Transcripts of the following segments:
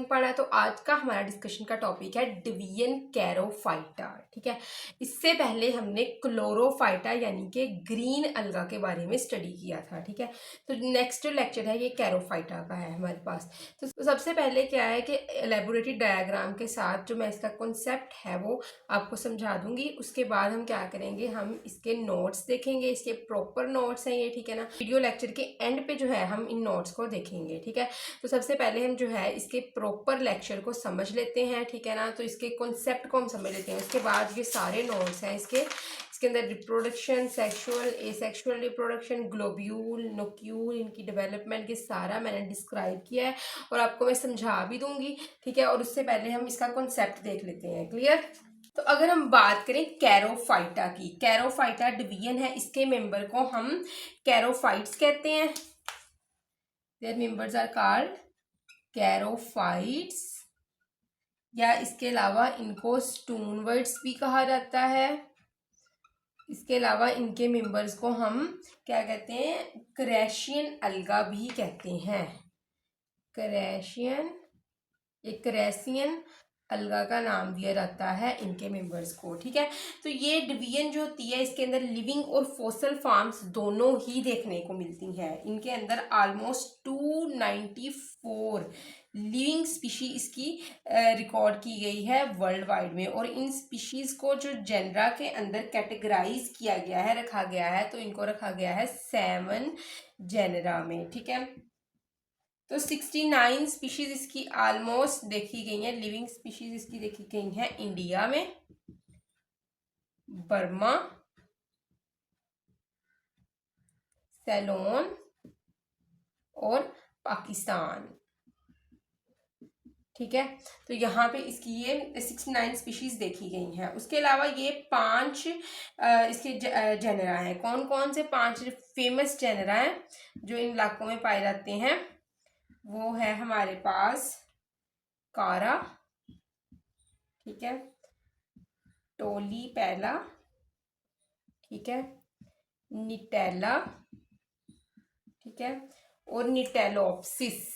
पढ़ा। तो आज का हमारा डिस्कशन का टॉपिक है डिवीजन कैरोफाइटा। ठीक है, इससे पहले हमने क्लोरोफाइटा यानी कि ग्रीन अलगा के बारे में स्टडी किया था। ठीक है, तो नेक्स्ट जो लेक्चर है ये कैरोफाइटा का है हमारे पास। तो सबसे पहले क्या है कि एलेबोरेटेड डायग्राम के साथ जो मैं इसका कॉन्सेप्ट है वो आपको समझा दूंगी। उसके बाद हम क्या करेंगे, हम इसके नोट्स देखेंगे, इसके प्रॉपर नोट्स हैं ये। ठीक है ना, वीडियो लेक्चर के एंड पे जो है हम इन नोट्स को देखेंगे। ठीक है, तो सबसे पहले हम जो है इसके प्रॉपर लेक्चर को समझ लेते हैं। ठीक है ना, तो इसके कॉन्सेप्ट को हम समझ लेते हैं। उसके बाद ये सारे नोट्स हैं इसके अंदर reproduction, sexual, asexual reproduction, globule, nucule, इनकी डेवलपमेंट के सारा मैंने डिस्क्राइब किया है और आपको मैं समझा भी दूंगी। ठीक है, और उससे पहले हम इसका कॉन्सेप्ट देख लेते हैं। क्लियर? तो अगर हम बात करें कैरोफाइटा की, कैरोफाइटा डिवीजन है, इसके मेंबर को हम कैरोफाइट्स कहते हैं। देयर मेंबर्स आर कॉल्ड कैरोफाइट्स, या इसके अलावा इनको स्टोनवर्ड्स भी कहा जाता है। इसके अलावा इनके मेंबर्स को हम क्या कहते हैं, क्रैशियन अलगा भी कहते हैं। क्रैशियन, एक क्रैसियन अलगा का नाम दिया जाता है इनके मेंबर्स को। ठीक है, तो ये डिवीजन जो होती है इसके अंदर लिविंग और फॉसल फॉर्म्स दोनों ही देखने को मिलती हैं। इनके अंदर ऑलमोस्ट 294 लिविंग स्पीशीज इसकी रिकॉर्ड की गई है वर्ल्ड वाइड में, और इन स्पीशीज को जो जेनरा के अंदर कैटेगराइज किया गया है, रखा गया है, तो इनको रखा गया है 7 जेनरा में। ठीक है, तो 69 स्पीशीज इसकी ऑलमोस्ट देखी गई हैं। लिविंग स्पीशीज इसकी देखी गई हैं इंडिया में, बर्मा, सेलोन और पाकिस्तान। ठीक है, तो यहाँ पे इसकी ये 69 स्पीशीज देखी गई हैं। उसके अलावा ये 5 इसके जेनरा हैं। कौन कौन से 5 फेमस जेनरा हैं जो इन इलाकों में पाए जाते हैं? वो है हमारे पास कारा, ठीक है, टोली पैला, ठीक है, निटेला, ठीक है, और निटेलोप्सिस।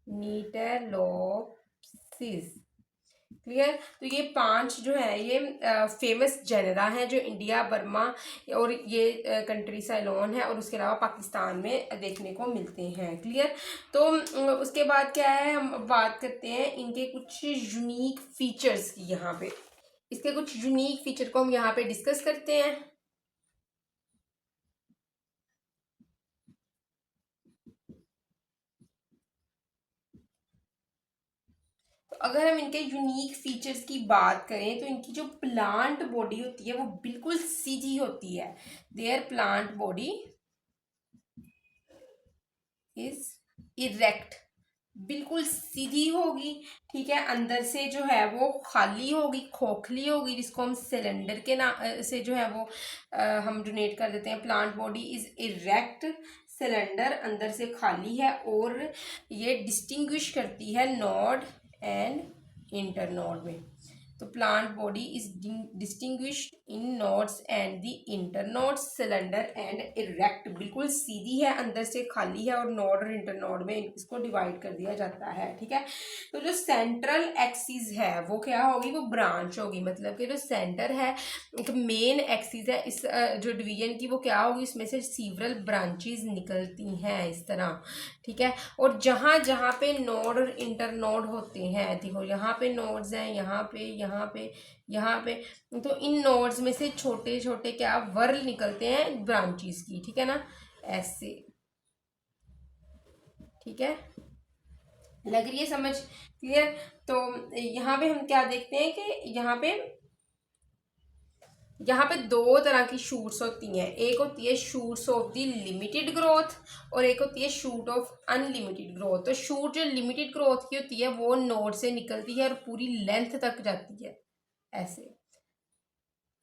निटेलोप्सिस। क्लियर? तो ये 5 जो है ये फेमस जेनरा हैं जो इंडिया, बर्मा और ये कंट्री सैलोन है और उसके अलावा पाकिस्तान में देखने को मिलते हैं। क्लियर? तो उसके बाद क्या है, हम बात करते हैं इनके कुछ यूनिक फीचर्स की। यहाँ पे इसके कुछ यूनिक फीचर को हम यहाँ पे डिस्कस करते हैं। अगर हम इनके यूनिक फीचर्स की बात करें तो इनकी जो प्लांट बॉडी होती है वो बिल्कुल सीधी होती है। There plant body is erect, बिल्कुल सीधी होगी। ठीक है, अंदर से जो है वो खाली होगी, खोखली होगी, जिसको हम सिलेंडर के नाम से जो है वो हम डोनेट कर देते हैं। Plant body is erect, cylinder, अंदर से खाली है, और ये डिस्टिंग्विश करती है नोड एंड इंटरनोड में। तो plant body is distinguished in nodes and the internodes, cylinder and erect, बिल्कुल सीधी है, अंदर से खाली है, और नोड और इंटरनोड में इसको डिवाइड कर दिया जाता है। ठीक है, तो जो सेंट्रल एक्सिस है वो क्या होगी, वो ब्रांच होगी। मतलब कि जो सेंटर है, एक मेन एक्सिस है इस जो डिवीजन की, वो क्या होगी, इसमें से सीवरल ब्रांचेस निकलती हैं इस तरह। ठीक है, और जहां जहां पे नोड और इंटर नोड होते हैं, देखो यहाँ पे नोड्स हैं, यहाँ पे, यहाँ पे, यहाँ पे, तो इन नोड्स में से छोटे छोटे क्या वर्ल निकलते हैं ब्रांचेस की। ठीक है ना, ऐसे। ठीक है, लग रही है समझ? क्लियर? तो यहाँ पे हम क्या देखते हैं कि यहाँ पे 2 तरह की शूट्स होती हैं। एक होती है shoots of the limited growth और एक होती है शूट ऑफ अनलिमिटेड ग्रोथ। तो शूट जो लिमिटेड ग्रोथ की होती है वो नोड से निकलती है और पूरी लेंथ तक जाती है, ऐसे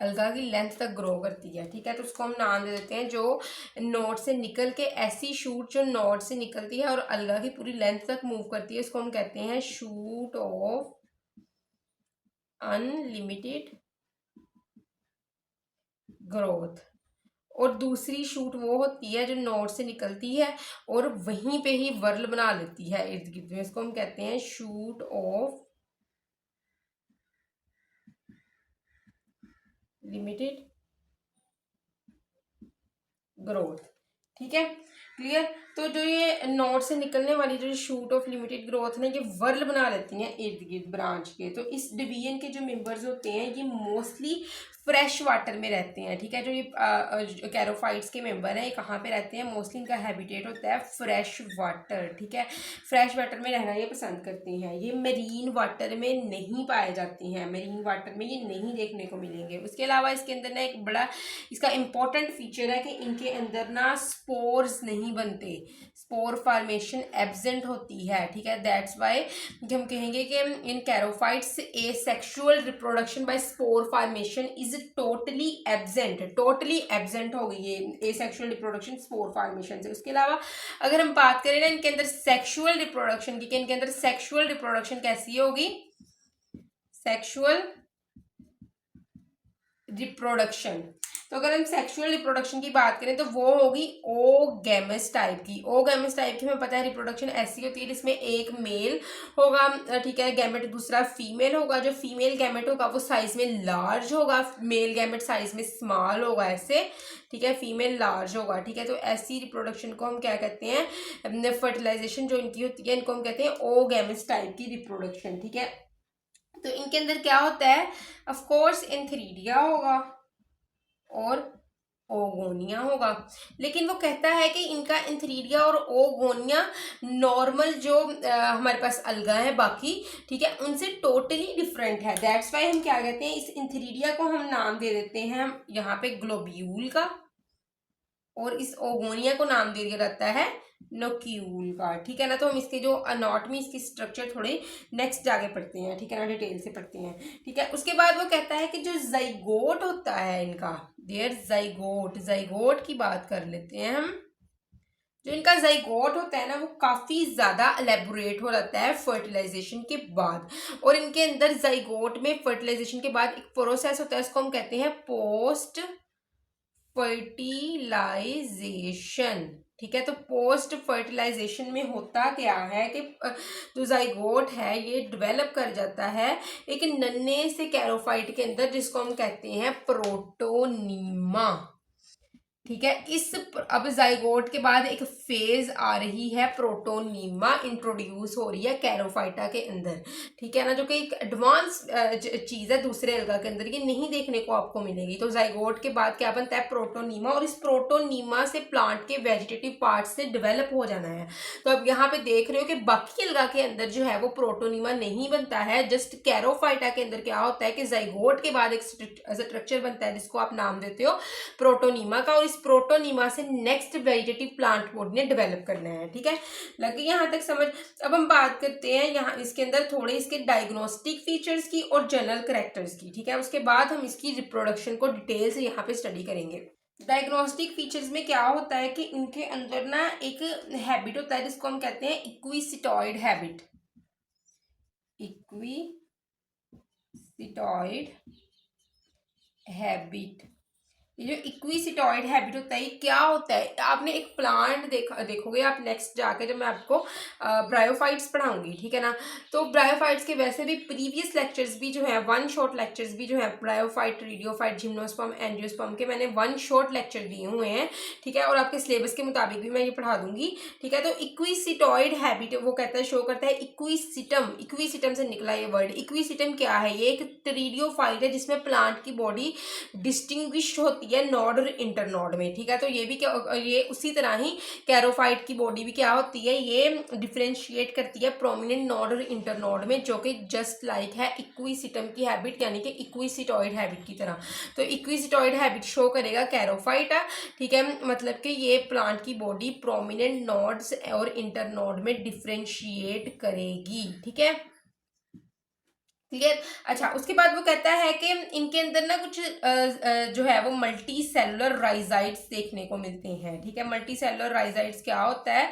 अलगा की लेंथ तक ग्रो करती है। ठीक है, तो उसको हम नाम दे देते हैं, जो नोड से निकल के ऐसी शूट जो नोड से निकलती है और अलगा की पूरी लेंथ तक मूव करती है, उसको हम कहते हैं शूट ऑफ अनलिमिटेड ग्रोथ। और दूसरी शूट वो होती है जो नोड से निकलती है और वहीं पे ही वर्ल बना लेती है इर्द गिर्द में। इसको हम कहते हैं शूट ऑफ लिमिटेड ग्रोथ। ठीक है, क्लियर। तो जो ये नोड से निकलने वाली जो शूट ऑफ लिमिटेड ग्रोथ है ये वर्ल बना लेती हैं इर्द गिर्द ब्रांच के। तो इस डिवीजन के जो मेंबर्स होते हैं ये मोस्टली फ्रेश वाटर में रहते हैं। ठीक है, जो ये कैरोफाइट्स के मेंबर हैं ये कहाँ पे रहते हैं, मोस्टली इनका हैबिटेट होता है फ्रेश वाटर। ठीक है, फ्रेश वाटर में रहना ये पसंद करते हैं। ये मरीन वाटर में नहीं पाए जाते हैं, मरीन वाटर में ये नहीं देखने को मिलेंगे। उसके अलावा इसके अंदर ना एक बड़ा इसका इंपॉर्टेंट फीचर है कि इनके अंदर ना स्पोर्स नहीं बनते, स्पोर फॉर्मेशन एब्सेंट होती है। ठीक है, दैट्स वाई हम कहेंगे कि इन charophytes asexual reproduction by spore formation is totally absent हो गई है एसेक्सुअल रिप्रोडक्शन स्पोर फॉर्मेशन से। उसके अलावा अगर हम बात करें ना इनके अंदर सेक्सुअल रिप्रोडक्शन की, कि इनके अंदर सेक्सुअल रिप्रोडक्शन कैसी होगी, सेक्सुअल रिप्रोडक्शन। तो अगर हम सेक्सुअल रिप्रोडक्शन की बात करें तो वो होगी ओगैमस टाइप की। ओगैमस टाइप की हमें पता है रिप्रोडक्शन ऐसी होती है जिसमें एक मेल होगा, ठीक है, गैमेट, दूसरा फीमेल होगा। जो फीमेल गैमेट होगा वो साइज में लार्ज होगा, मेल गैमेट साइज में स्मॉल होगा ऐसे। ठीक है, फीमेल लार्ज होगा। ठीक है, तो ऐसी रिप्रोडक्शन को हम क्या कहते हैं, फर्टिलाइजेशन जो इनकी होती है इनको हम कहते हैं ओगैमस टाइप की रिप्रोडक्शन। ठीक है, तो इनके अंदर क्या होता है, ऑफ कोर्स एंथीरिडिया होगा और ओगोनिया होगा। लेकिन वो कहता है कि इनका एंथीरिडिया और ओगोनिया नॉर्मल जो हमारे पास अलगा है बाकी, ठीक है, उनसे टोटली डिफरेंट है। दैट्स वाई हम क्या कहते हैं, इस एंथीरिडिया को हम नाम दे देते हैं यहाँ पे ग्लोब्यूल का, और इस ओगोनिया को नाम दे दिया जाता है नोक्यूल का। ठीक है ना, तो हम इसके जो अनाटमी, इसकी स्ट्रक्चर थोड़े नेक्स्ट जाके पढ़ते हैं। ठीक है ना, डिटेल से पढ़ते हैं। ठीक है, उसके बाद वो कहता है कि जो जाइगोट होता है इनका, देयर जाइगोट की बात कर लेते हैं हम। जो इनका जाइगोट होता है ना वो काफी ज्यादा एलेबोरेट हो जाता है फर्टिलाइजेशन के बाद, और इनके अंदर जाइगोट में फर्टिलाइजेशन के बाद एक प्रोसेस होता है, उसको हम कहते हैं पोस्ट फर्टिलाइजेशन। ठीक है, तो पोस्ट फर्टिलाइजेशन में होता क्या है कि जो जाइगोट है ये डेवलप कर जाता है एक नन्हे से कैरोफाइट के अंदर, जिसको हम कहते हैं प्रोटोनीमा। ठीक है, इस अब जाइगोट के बाद एक फेज आ रही है प्रोटोनीमा इंट्रोड्यूस हो रही है कैरोफाइटा के अंदर। ठीक है ना, जो कि एक एडवांस चीज है दूसरे अलगा के अंदर, ये नहीं देखने को आपको मिलेगी। तो जाइगोट के बाद क्या बनता है, प्रोटोनीमा, और इस प्रोटोनीमा से प्लांट के वेजिटेटिव पार्ट से डेवलप हो जाना है। तो अब यहाँ पे देख रहे हो कि बाकी अलगा के अंदर जो है वो प्रोटोनीमा नहीं बनता है, जस्ट कैरोफाइटा के अंदर क्या होता है कि जाइगोट के बाद एक स्ट्रक्चर बनता है जिसको आप नाम देते हो प्रोटोनीमा का, और इस प्रोटोनीमा से नेक्स्ट वेजिटेटिव प्लांट बॉडी ने डेवलप करना है। ठीक है, लगे यहाँ तक समझ। अब हम बात करते हैं यहाँ इसके अंदर थोड़े इसके डायग्नोस्टिक फीचर्स की और जनरल कैरेक्टर्स की। ठीक है, उसके बाद हम इसकी रिप्रोडक्शन को डिटेल से यहाँ पे स्टडी करेंगे। डायग्नोस्टिक फीचर्स में क्या होता है कि इनके अंदर ना एक हैबिट होता है जिसको हम कहते हैं इक्विसिटॉइड हैबिट। इक्विसिटॉइड हैबिट, ये जो इक्विसिटॉइड हैबिट होता है ये क्या होता है, आपने एक प्लांट देखोगे आप नेक्स्ट जाके जब मैं आपको ब्रायोफाइट्स पढ़ाऊंगी। ठीक है ना, तो ब्रायोफाइट्स के वैसे भी प्रीवियस लेक्चर्स भी जो है, वन शॉट लेक्चर्स भी जो है ब्रायोफाइट, रेडियोफाइट, जिम्नोस्पर्म, एंजियोस्पर्म के मैंने वन शॉट लेक्चर दिए हुए हैं। ठीक है, और आपके सिलेबस के मुताबिक भी मैं ये पढ़ा दूंगी। ठीक है, तो इक्विसिटॉइड हैबिट वो कहता है, शो करता है इक्विसिटम से निकला ये वर्ड। इक्विसिटम क्या है, ये एक टेरिडोफाइट है जिसमें प्लांट की बॉडी डिस्टिंग्विश होती है नॉड और इंटरनॉड में। ठीक है, तो ये भी क्या, ये उसी तरह ही कैरोफाइट की बॉडी भी क्या होती है, ये डिफरेंशिएट करती है प्रोमिनेंट नॉड और इंटरनॉड में, जो कि जस्ट लाइक है इक्विसिटम की हैबिट, यानी कि इक्विसिटॉइड हैबिट की तरह। तो इक्विसिटॉइड हैबिट शो करेगा कैरोफाइट। ठीक है, मतलब कि ये प्लांट की बॉडी प्रोमिनेंट नॉड्स और इंटरनॉड में डिफरेंशिएट करेगी। ठीक है, क्लियर। अच्छा, उसके बाद वो कहता है कि इनके अंदर ना कुछ जो है वो मल्टी सेलुलर राइजाइट्स देखने को मिलते हैं। ठीक है, मल्टी सेलुलर राइजाइट्स क्या होता है?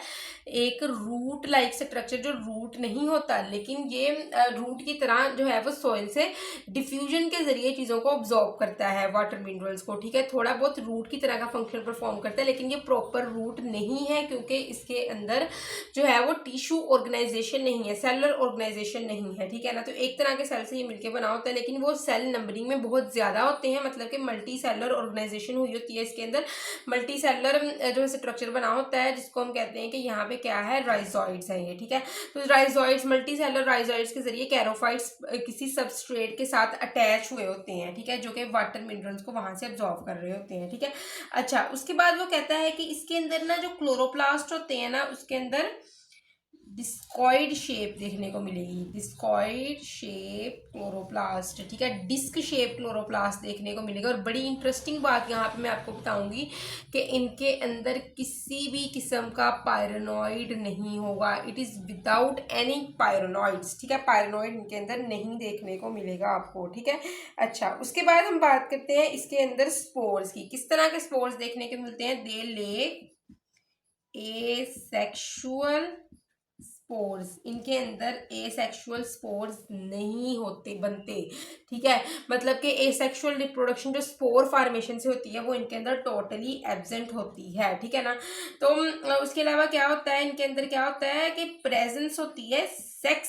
एक रूट लाइक स्ट्रक्चर जो रूट नहीं होता, लेकिन ये रूट की तरह जो है वो सॉइल से डिफ्यूजन के जरिए चीज़ों को ऑब्जॉर्व करता है, वाटर मिनरल्स को। ठीक है, थोड़ा बहुत रूट की तरह का फंक्शन परफॉर्म करता है, लेकिन ये प्रॉपर रूट नहीं है, क्योंकि इसके अंदर जो है वो टिश्यू ऑर्गेनाइजेशन नहीं है, सेलुलर ऑर्गेनाइजेशन नहीं है। ठीक है ना, तो एक तरह के सेल से ये मिलकर बना होता है, लेकिन वो सेल नंबरिंग में बहुत ज्यादा होते हैं, मतलब कि मल्टी सेलुलर ऑर्गेनाइजेशन हुई होती है इसके अंदर। मल्टी सेलुलर जो स्ट्रक्चर बना होता है, जिसको हम कहते हैं कि यहाँ पे क्या है, राइजोइड्स है ये। ठीक है, तो राइजोइड्स, मल्टी सेलुलर राइजोइड्स के जरिए कैरोफाइट्स किसी सबस्ट्रेट के साथ अटैच हुए होते हैं। ठीक है, जो कि वाटर मिनरल्स को वहां से अब्जॉर्व कर रहे होते हैं। ठीक है, अच्छा, उसके बाद वो कहता है कि इसके अंदर ना जो क्लोरोप्लास्ट होते हैं ना, उसके अंदर डिस्कॉइड शेप देखने को मिलेगी, डिस्कॉइड शेप क्लोरोप्लास्ट। ठीक है, डिस्क शेप क्लोरोप्लास्ट देखने को मिलेगा। और बड़ी इंटरेस्टिंग बात यहाँ पे मैं आपको बताऊंगी कि इनके अंदर किसी भी किस्म का पायरेनॉइड नहीं होगा, इट इज विदाउट एनी पायरेनॉइड्स। ठीक है, पायरेनॉइड इनके अंदर नहीं देखने को मिलेगा आपको। ठीक है, अच्छा, उसके बाद हम बात करते हैं इसके अंदर स्पोर्स की। किस तरह के स्पोर्स देखने को मिलते हैं? दे ले एसेक्सुअल स्पोर्स। इनके अंदर एसेक्सुअल स्पोर्स नहीं होते, बनते। ठीक है, मतलब कि एसेक्सुअल रिप्रोडक्शन जो स्पोर फॉर्मेशन से होती है वो इनके अंदर टोटली एब्सेंट होती है। ठीक है ना, तो उसके अलावा क्या होता है इनके अंदर? क्या होता है कि प्रेजेंस होती है सेक्स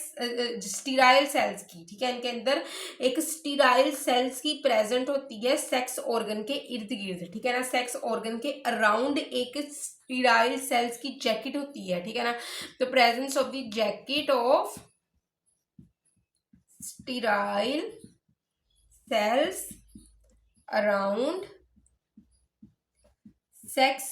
स्टीराइल सेल्स की। ठीक है, इनके अंदर एक स्टीराइल सेल्स की प्रेजेंट होती है सेक्स ऑर्गन के इर्द गिर्द। ठीक है ना, सेक्स ऑर्गन के अराउंड एक स्टीराइल सेल्स की जैकेट होती है। ठीक है ना, तो presence of the jacket of sterile cells around sex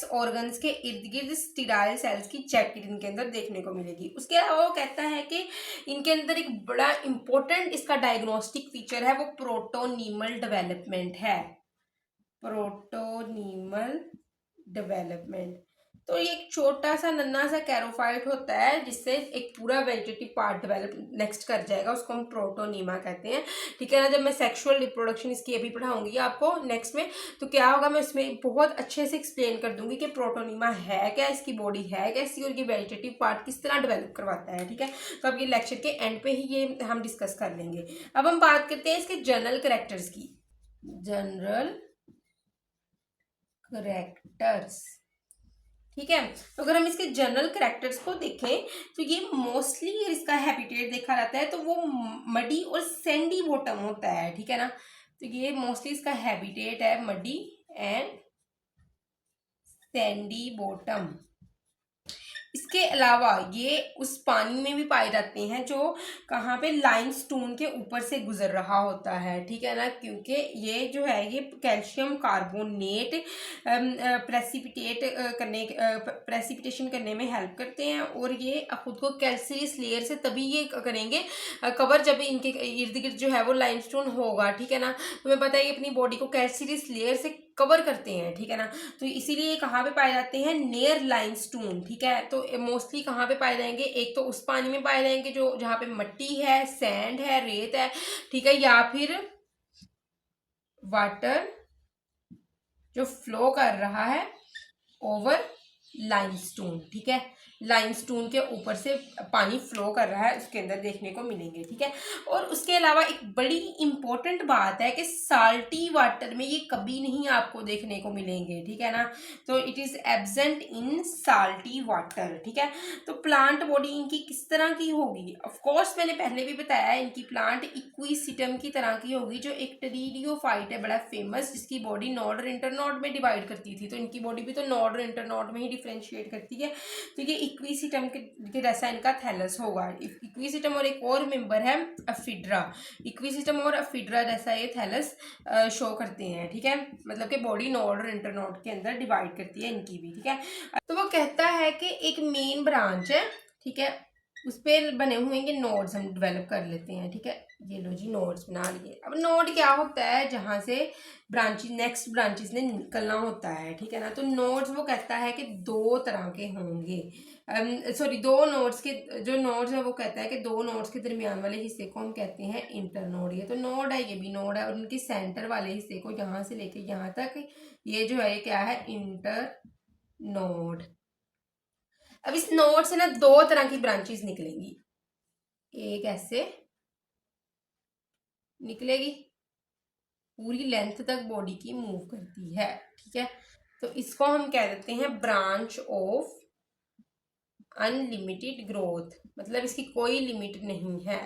organs के इर्द गिर्द स्टीराइल सेल्स की जैकेट इनके अंदर देखने को मिलेगी। उसके अलावा वो कहता है कि इनके अंदर एक बड़ा इंपॉर्टेंट इसका डायग्नोस्टिक फीचर है, वो प्रोटोनीमल डेवलपमेंट है। प्रोटोनीमल डेवलपमेंट। तो ये एक छोटा सा नन्हा सा कैरोफाइट होता है, जिससे एक पूरा वेजिटेटिव पार्ट डेवलप नेक्स्ट कर जाएगा, उसको हम प्रोटोनीमा कहते हैं। ठीक है ना, जब मैं सेक्सुअल रिप्रोडक्शन इसकी अभी पढ़ाऊंगी आपको नेक्स्ट में, तो क्या होगा, मैं इसमें बहुत अच्छे से एक्सप्लेन कर दूंगी कि प्रोटोनीमा है क्या, इसकी बॉडी है क्या, इसकी और ये वेजिटेटिव पार्ट किस तरह डेवलप करवाता है। ठीक है, तो अब ये लेक्चर के एंड पे ही ये हम डिस्कस कर लेंगे। अब हम बात करते हैं इसके जनरल कैरेक्टर्स की। General characters. ठीक है, तो अगर हम इसके जनरल कैरेक्टर्स को देखें तो ये मोस्टली इसका हैबिटेट देखा जाता है तो वो मडी और सैंडी बॉटम होता है। ठीक है ना, तो ये मोस्टली इसका हैबिटेट है मडी एंड सैंडी बॉटम। इसके अलावा ये उस पानी में भी पाए जाते हैं जो कहाँ पे, लाइमस्टोन के ऊपर से गुजर रहा होता है। ठीक है ना, क्योंकि ये जो है ये कैल्शियम कार्बोनेट प्रेसिपिटेशन करने में हेल्प करते हैं, और ये खुद को कैल्शियस लेयर से तभी ये करेंगे कवर जब इनके इर्द गिर्द जो है वो लाइमस्टोन होगा। ठीक है ना, तुम्हें पता है ये अपनी बॉडी को कैल्शियस लेयर से कवर करते हैं। ठीक है ना, तो इसीलिए ये कहाँ पे पाए जाते हैं, नियर लाइमस्टोन। ठीक है, तो मोस्टली कहाँ पे पाए जाएंगे, एक तो उस पानी में पाए जाएंगे जो जहाँ पे मिट्टी है, सैंड है, रेत है। ठीक है, या फिर वाटर जो फ्लो कर रहा है ओवर लाइमस्टोन। ठीक है, लाइमस्टोन के ऊपर से पानी फ्लो कर रहा है, उसके अंदर देखने को मिलेंगे। ठीक है, और उसके अलावा एक बड़ी इंपॉर्टेंट बात है कि साल्टी वाटर में ये कभी नहीं आपको देखने को मिलेंगे। ठीक है ना, तो it is absent in salty water. ठीक है, तो प्लांट बॉडी इनकी किस तरह की होगी? ऑफ कोर्स मैंने पहले भी बताया है, इनकी प्लांट इक्विसिटम की तरह की होगी, जो एक टेरिडियोफाइट है बड़ा फेमस, जिसकी बॉडी नोड और इंटरनोड में डिवाइड करती थी। तो इनकी बॉडी भी तो नोड और इंटरनोड में ही डिफ्रेंशिएट करती है। तो ये इक्विसिटम के जैसा इनका थैलस होगा। इक्विसिटम और एक और मेंबर है अफिड्रा। इक्विसिटम और अफिड्रा जैसा ये थैलस शो करते हैं। ठीक है, मतलब कि बॉडी नोड और इंटरनोड के अंदर डिवाइड करती है इनकी भी। ठीक है, तो वो कहता है कि एक मेन ब्रांच है, ठीक है, उस पर बने हुए के नोड्स हम डेवलप कर लेते हैं। ठीक है, ये लो जी नोड्स बना लिए। अब नोड क्या होता है, जहाँ से ब्रांचेस नेक्स्ट ब्रांचेस ने निकलना होता है। ठीक है ना, तो नोड्स वो कहता है कि दो तरह के होंगे, सॉरी दो नोड्स के, जो नोड्स है वो कहता है कि दो नोड्स के दरमियान वाले हिस्से को हम कहते हैं इंटर नोड। ये तो नोड है, ये भी नोड है, और उनके सेंटर वाले हिस्से को यहाँ से लेके यहाँ तक ये जो है ये क्या है, इंटर नोड। अब इस नोड से ना दो तरह की ब्रांचेस निकलेंगी, एक ऐसे निकलेगी, पूरी लेंथ तक बॉडी की मूव करती है। ठीक है, तो इसको हम कह देते हैं ब्रांच ऑफ अनलिमिटेड ग्रोथ, मतलब इसकी कोई लिमिट नहीं है।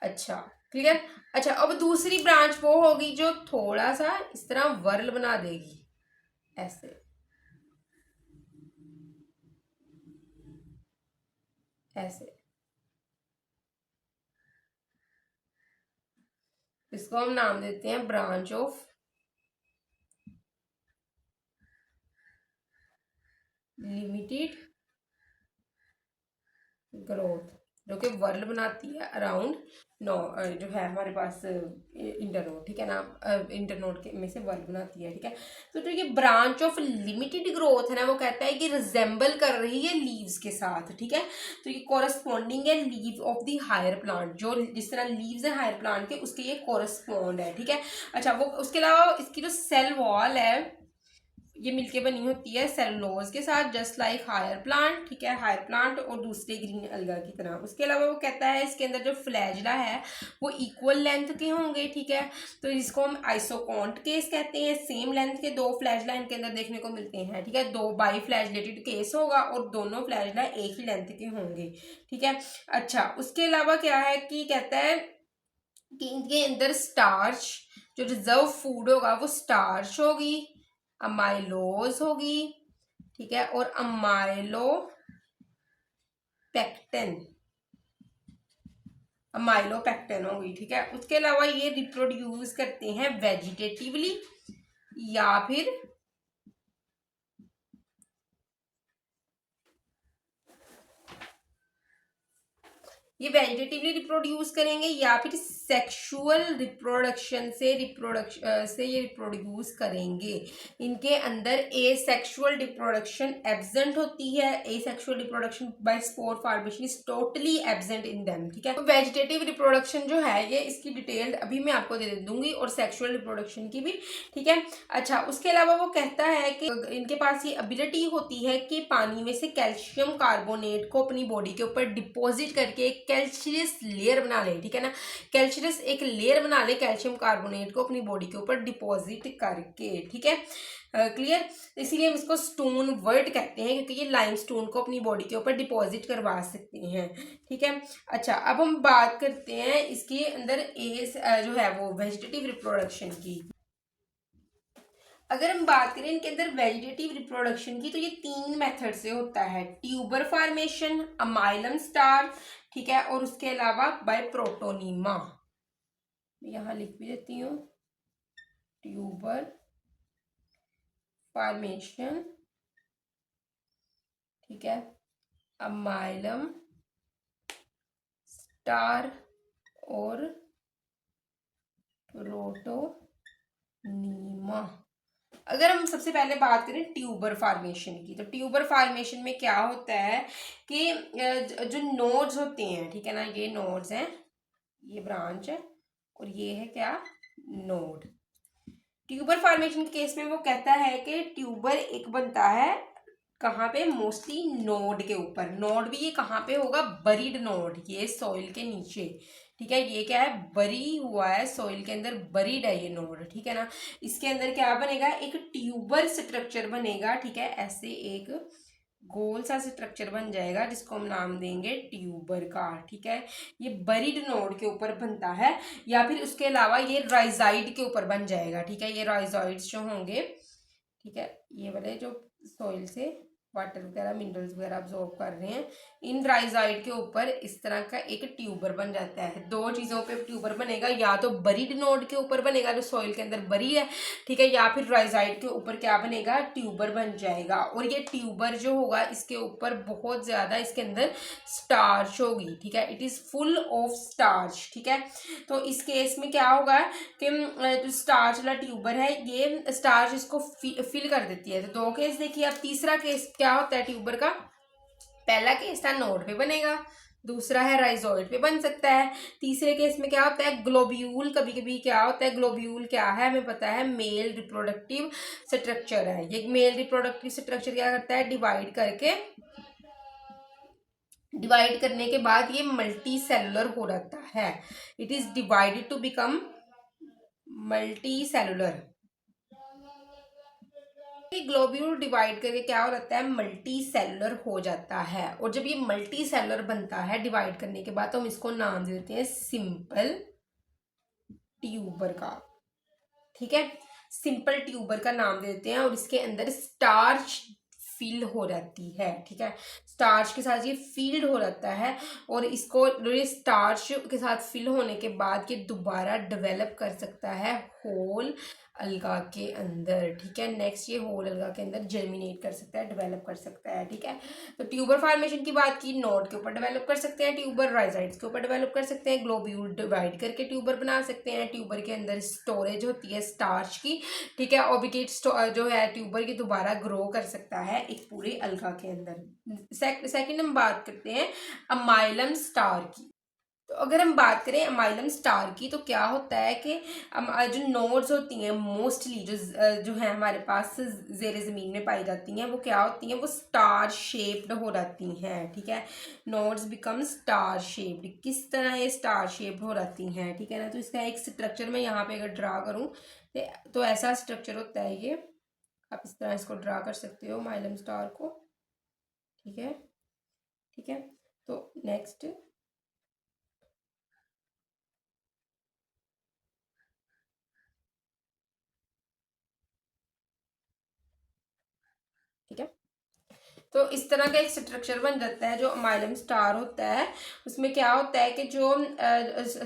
अच्छा क्लियर। अच्छा, अब दूसरी ब्रांच वो होगी जो थोड़ा सा इस तरह वर्ल बना देगी, ऐसे ऐसे। इसको हम नाम देते हैं ब्रांच ऑफ लिमिटेड ग्रोथ, जो कि वर्ल बनाती है अराउंड नो, जो है हमारे पास इंटरनोड। ठीक है ना, इंटरनोड के में से वर्ल बनाती है। ठीक है, तो जो ये ब्रांच ऑफ लिमिटेड ग्रोथ है ना, वो कहता है कि रिजेंबल कर रही है लीव्स के साथ। ठीक है, तो ये कोरस्पॉन्डिंग है leave of the higher plant, जो जिस तरह लीव्स है हायर प्लांट के उसके ये कोरस्पॉन्ड है। ठीक है, अच्छा वो उसके अलावा इसकी जो सेल वॉल है ये मिलके बनी होती है सेलुलोज के साथ, जस्ट लाइक हायर प्लांट। ठीक है, हायर प्लांट और दूसरे ग्रीन अलगा की तरह। उसके अलावा वो कहता है इसके अंदर जो फ्लैजला है वो इक्वल लेंथ के होंगे। ठीक है, तो इसको हम आइसोकॉन्ट केस कहते हैं। सेम लेंथ के दो फ्लैजला इनके अंदर देखने को मिलते हैं। ठीक है, दो बाई फ्लैजलेटेड केस होगा और दोनों फ्लैजला एक ही लेंथ के होंगे। ठीक है, अच्छा उसके अलावा क्या है कि कहता है कि इनके अंदर स्टार्च, जो रिजर्व फूड होगा वो स्टार्च होगी, अमाइलोज होगी। ठीक है, और अमाइलो पैक्टन, अमाइलोपेक्टिन होगी। ठीक है, उसके अलावा ये रिप्रोड्यूस करते हैं वेजिटेटिवली या फिर ये वेजिटेटिवली रिप्रोड्यूस करेंगे या फिर सेक्सुअल रिप्रोडक्शन से ये रिप्रोड्यूस करेंगे। इनके अंदर ए सेक्सुअल रिप्रोडक्शन एब्सेंट होती है, ए sexual reproduction by spore formation is totally absent in them. ठीक है, तो वेजिटेटिव रिप्रोडक्शन जो है ये इसकी डिटेल अभी मैं आपको दे दूंगी, और सेक्सुअल रिप्रोडक्शन की भी। ठीक है, अच्छा उसके अलावा वो कहता है कि इनके पास ये एबिलिटी होती है कि पानी में से कैल्शियम कार्बोनेट को अपनी बॉडी के ऊपर डिपॉजिट करके कैल्शियस लेयर बना ले। ठीक है ना, कैल्शियस एक लेयर बना ले कैल्शियम कार्बोनेट को अपनी बॉडी के ऊपर डिपॉजिट करके। ठीक है, क्लियर। इसीलिए हम इसको स्टोन वर्ड कहते हैं, क्योंकि ये लाइम स्टोन को अपनी बॉडी के ऊपर डिपॉजिट करवा सकते हैं। ठीक है, अच्छा अब हम बात करते हैं इसके अंदर जो है वो वेजिटेटिव रिप्रोडक्शन की। अगर हम बात करें इनके अंदर वेजिटेटिव रिप्रोडक्शन की, तो ये तीन मेथड से होता है, ट्यूबर फॉर्मेशन, अमाइलम स्टार, ठीक है, और उसके अलावा बाय प्रोटोनीमा। यहाँ लिख भी देती हूँ, ट्यूबर फॉर्मेशन, ठीक है, अमाइलम स्टार और प्रोटोनीमा। अगर हम सबसे पहले बात करें ट्यूबर फॉर्मेशन की, तो ट्यूबर फॉर्मेशन में क्या होता है कि जो नोड्स होते हैं, ठीक है ना, ये नोड्स हैं, ये ब्रांच है और ये है क्या, नोड। ट्यूबर फॉर्मेशन के केस में वो कहता है कि ट्यूबर एक बनता है कहाँ पे, मोस्टली नोड के ऊपर। नोड भी ये कहाँ पे होगा, बरीड नोड, ये सॉइल के नीचे। ठीक है, ये क्या है, बरी हुआ है सॉइल के अंदर, बरीड है ये नोड। ठीक है ना, इसके अंदर क्या बनेगा, एक ट्यूबर स्ट्रक्चर बनेगा। ठीक है, ऐसे एक गोल सा स्ट्रक्चर बन जाएगा जिसको हम नाम देंगे ट्यूबर का। ठीक है, ये बरीड नोड के ऊपर बनता है, या फिर उसके अलावा ये राइजाइड के ऊपर बन जाएगा। ठीक है, ये राइजॉइड्स जो होंगे, ठीक है, ये वाले जो सॉइल से वाटर वगैरह मिनरल्स वगैरह अब्जॉर्ब कर रहे हैं। इन राइजाइड के ऊपर इस तरह का एक ट्यूबर बन जाता है। दो चीज़ों पे ट्यूबर बनेगा, या तो बरीड नोड के ऊपर बनेगा जो सॉइल के अंदर बरी है, ठीक है, या फिर राइजाइड के ऊपर क्या बनेगा, ट्यूबर बन जाएगा। और ये ट्यूबर जो होगा इसके ऊपर बहुत ज़्यादा इसके अंदर स्टार्च होगी, ठीक है, it is full of starch, ठीक है। तो इस केस में क्या होगा कि जो स्टार्च वाला ट्यूबर है ये स्टार्च इसको फिल कर देती है। तो दो केस देखिए। अब तीसरा केस क्या होता है ट्यूबर का, पहला केस था नोड पे बनेगा, दूसरा है राइजोइड पे बन सकता है। तीसरे केस में क्या होता है, ग्लोब्यूल। कभी कभी क्या होता है, ग्लोब्यूल क्या है हमें पता है, मेल रिप्रोडक्टिव स्ट्रक्चर है। ये मेल रिप्रोडक्टिव स्ट्रक्चर क्या करता है, डिवाइड करने के बाद ये मल्टी सेलुलर हो जाता है। It is divided to become multi cellular. Globule divide करके क्या हो जाता है, मल्टी सेलुलर हो जाता है। और जब ये मल्टी सेलुलर बनता है डिवाइड करने के बाद तो हम इसको नाम दे देते हैं सिंपल ट्यूबर का, ठीक है, सिंपल ट्यूबर का नाम दे देते हैं। और इसके अंदर स्टार्च फिल हो जाती है, ठीक है, स्टार्च के साथ ये फील्ड हो जाता है। और इसको स्टार्च के साथ फिल होने के बाद ये दोबारा डेवलप कर सकता है होल अलगा के अंदर, ठीक है। नेक्स्ट ये होल अलगा के अंदर जर्मिनेट कर सकता है, डेवलप कर सकता है, ठीक है। तो ट्यूबर फॉर्मेशन की बात की, नोड के ऊपर डेवलप कर सकते हैं ट्यूबर, राइजाइड्स के ऊपर डेवलप कर सकते हैं, ग्लोब्यूल डिवाइड करके ट्यूबर बना सकते हैं। ट्यूबर के अंदर स्टोरेज होती है स्टार्च की, ठीक है। ऑबिकेट जो है ट्यूबर की दोबारा ग्रो कर सकता है एक पूरे अलगा के अंदर। सेकंड हम बात करते हैं अमाइलम स्टार की। तो अगर हम बात करें अमाइलम स्टार की तो क्या होता है कि जो नोड्स होती हैं मोस्टली जो है हमारे पास जेर ज़मीन में पाई जाती हैं, वो क्या होती हैं, वो स्टार शेप्ड हो जाती हैं, ठीक है। Nodes become star shaped. किस तरह ये स्टार शेप्ड हो जाती हैं, ठीक है ना। तो इसका एक स्ट्रक्चर मैं यहाँ पे अगर ड्रा करूँ तो ऐसा स्ट्रक्चर होता है ये। आप इस तरह इसको ड्रा कर सकते हो माइलम स्टार को, ठीक है, ठीक है। तो नेक्स्ट, ठीक है। तो इस तरह का एक स्ट्रक्चर बन जाता है जो माइलम स्टार होता है। उसमें क्या होता है कि जो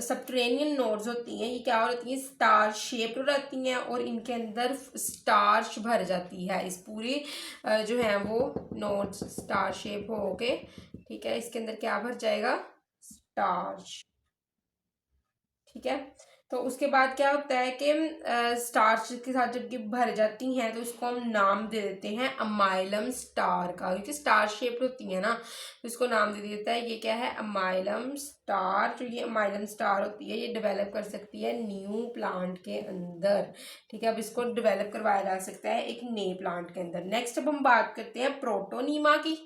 सबटरेनियन नोड्स होती हैं ये क्या हो जाती हैं, स्टार शेप्ड हो जाती हैं और इनके अंदर स्टार्च भर जाती है। इस पूरी जो है वो नोड्स स्टार शेप हो के, ठीक है, इसके अंदर क्या भर जाएगा, स्टार्च, ठीक है। तो उसके बाद क्या होता है कि स्टार्च के साथ जब ये भर जाती हैं तो इसको हम नाम दे देते हैं अमाइलम स्टार का, क्योंकि स्टार शेप्ड होती है ना, तो इसको नाम दे देता है ये क्या है, अमाइलम स्टार। जो ये अमाइलम स्टार होती है ये डेवलप कर सकती है न्यू प्लांट के अंदर, ठीक है। अब इसको डेवलप करवाया जा सकता है एक नए प्लांट के अंदर। नेक्स्ट अब हम बात करते हैं प्रोटोनीमा की।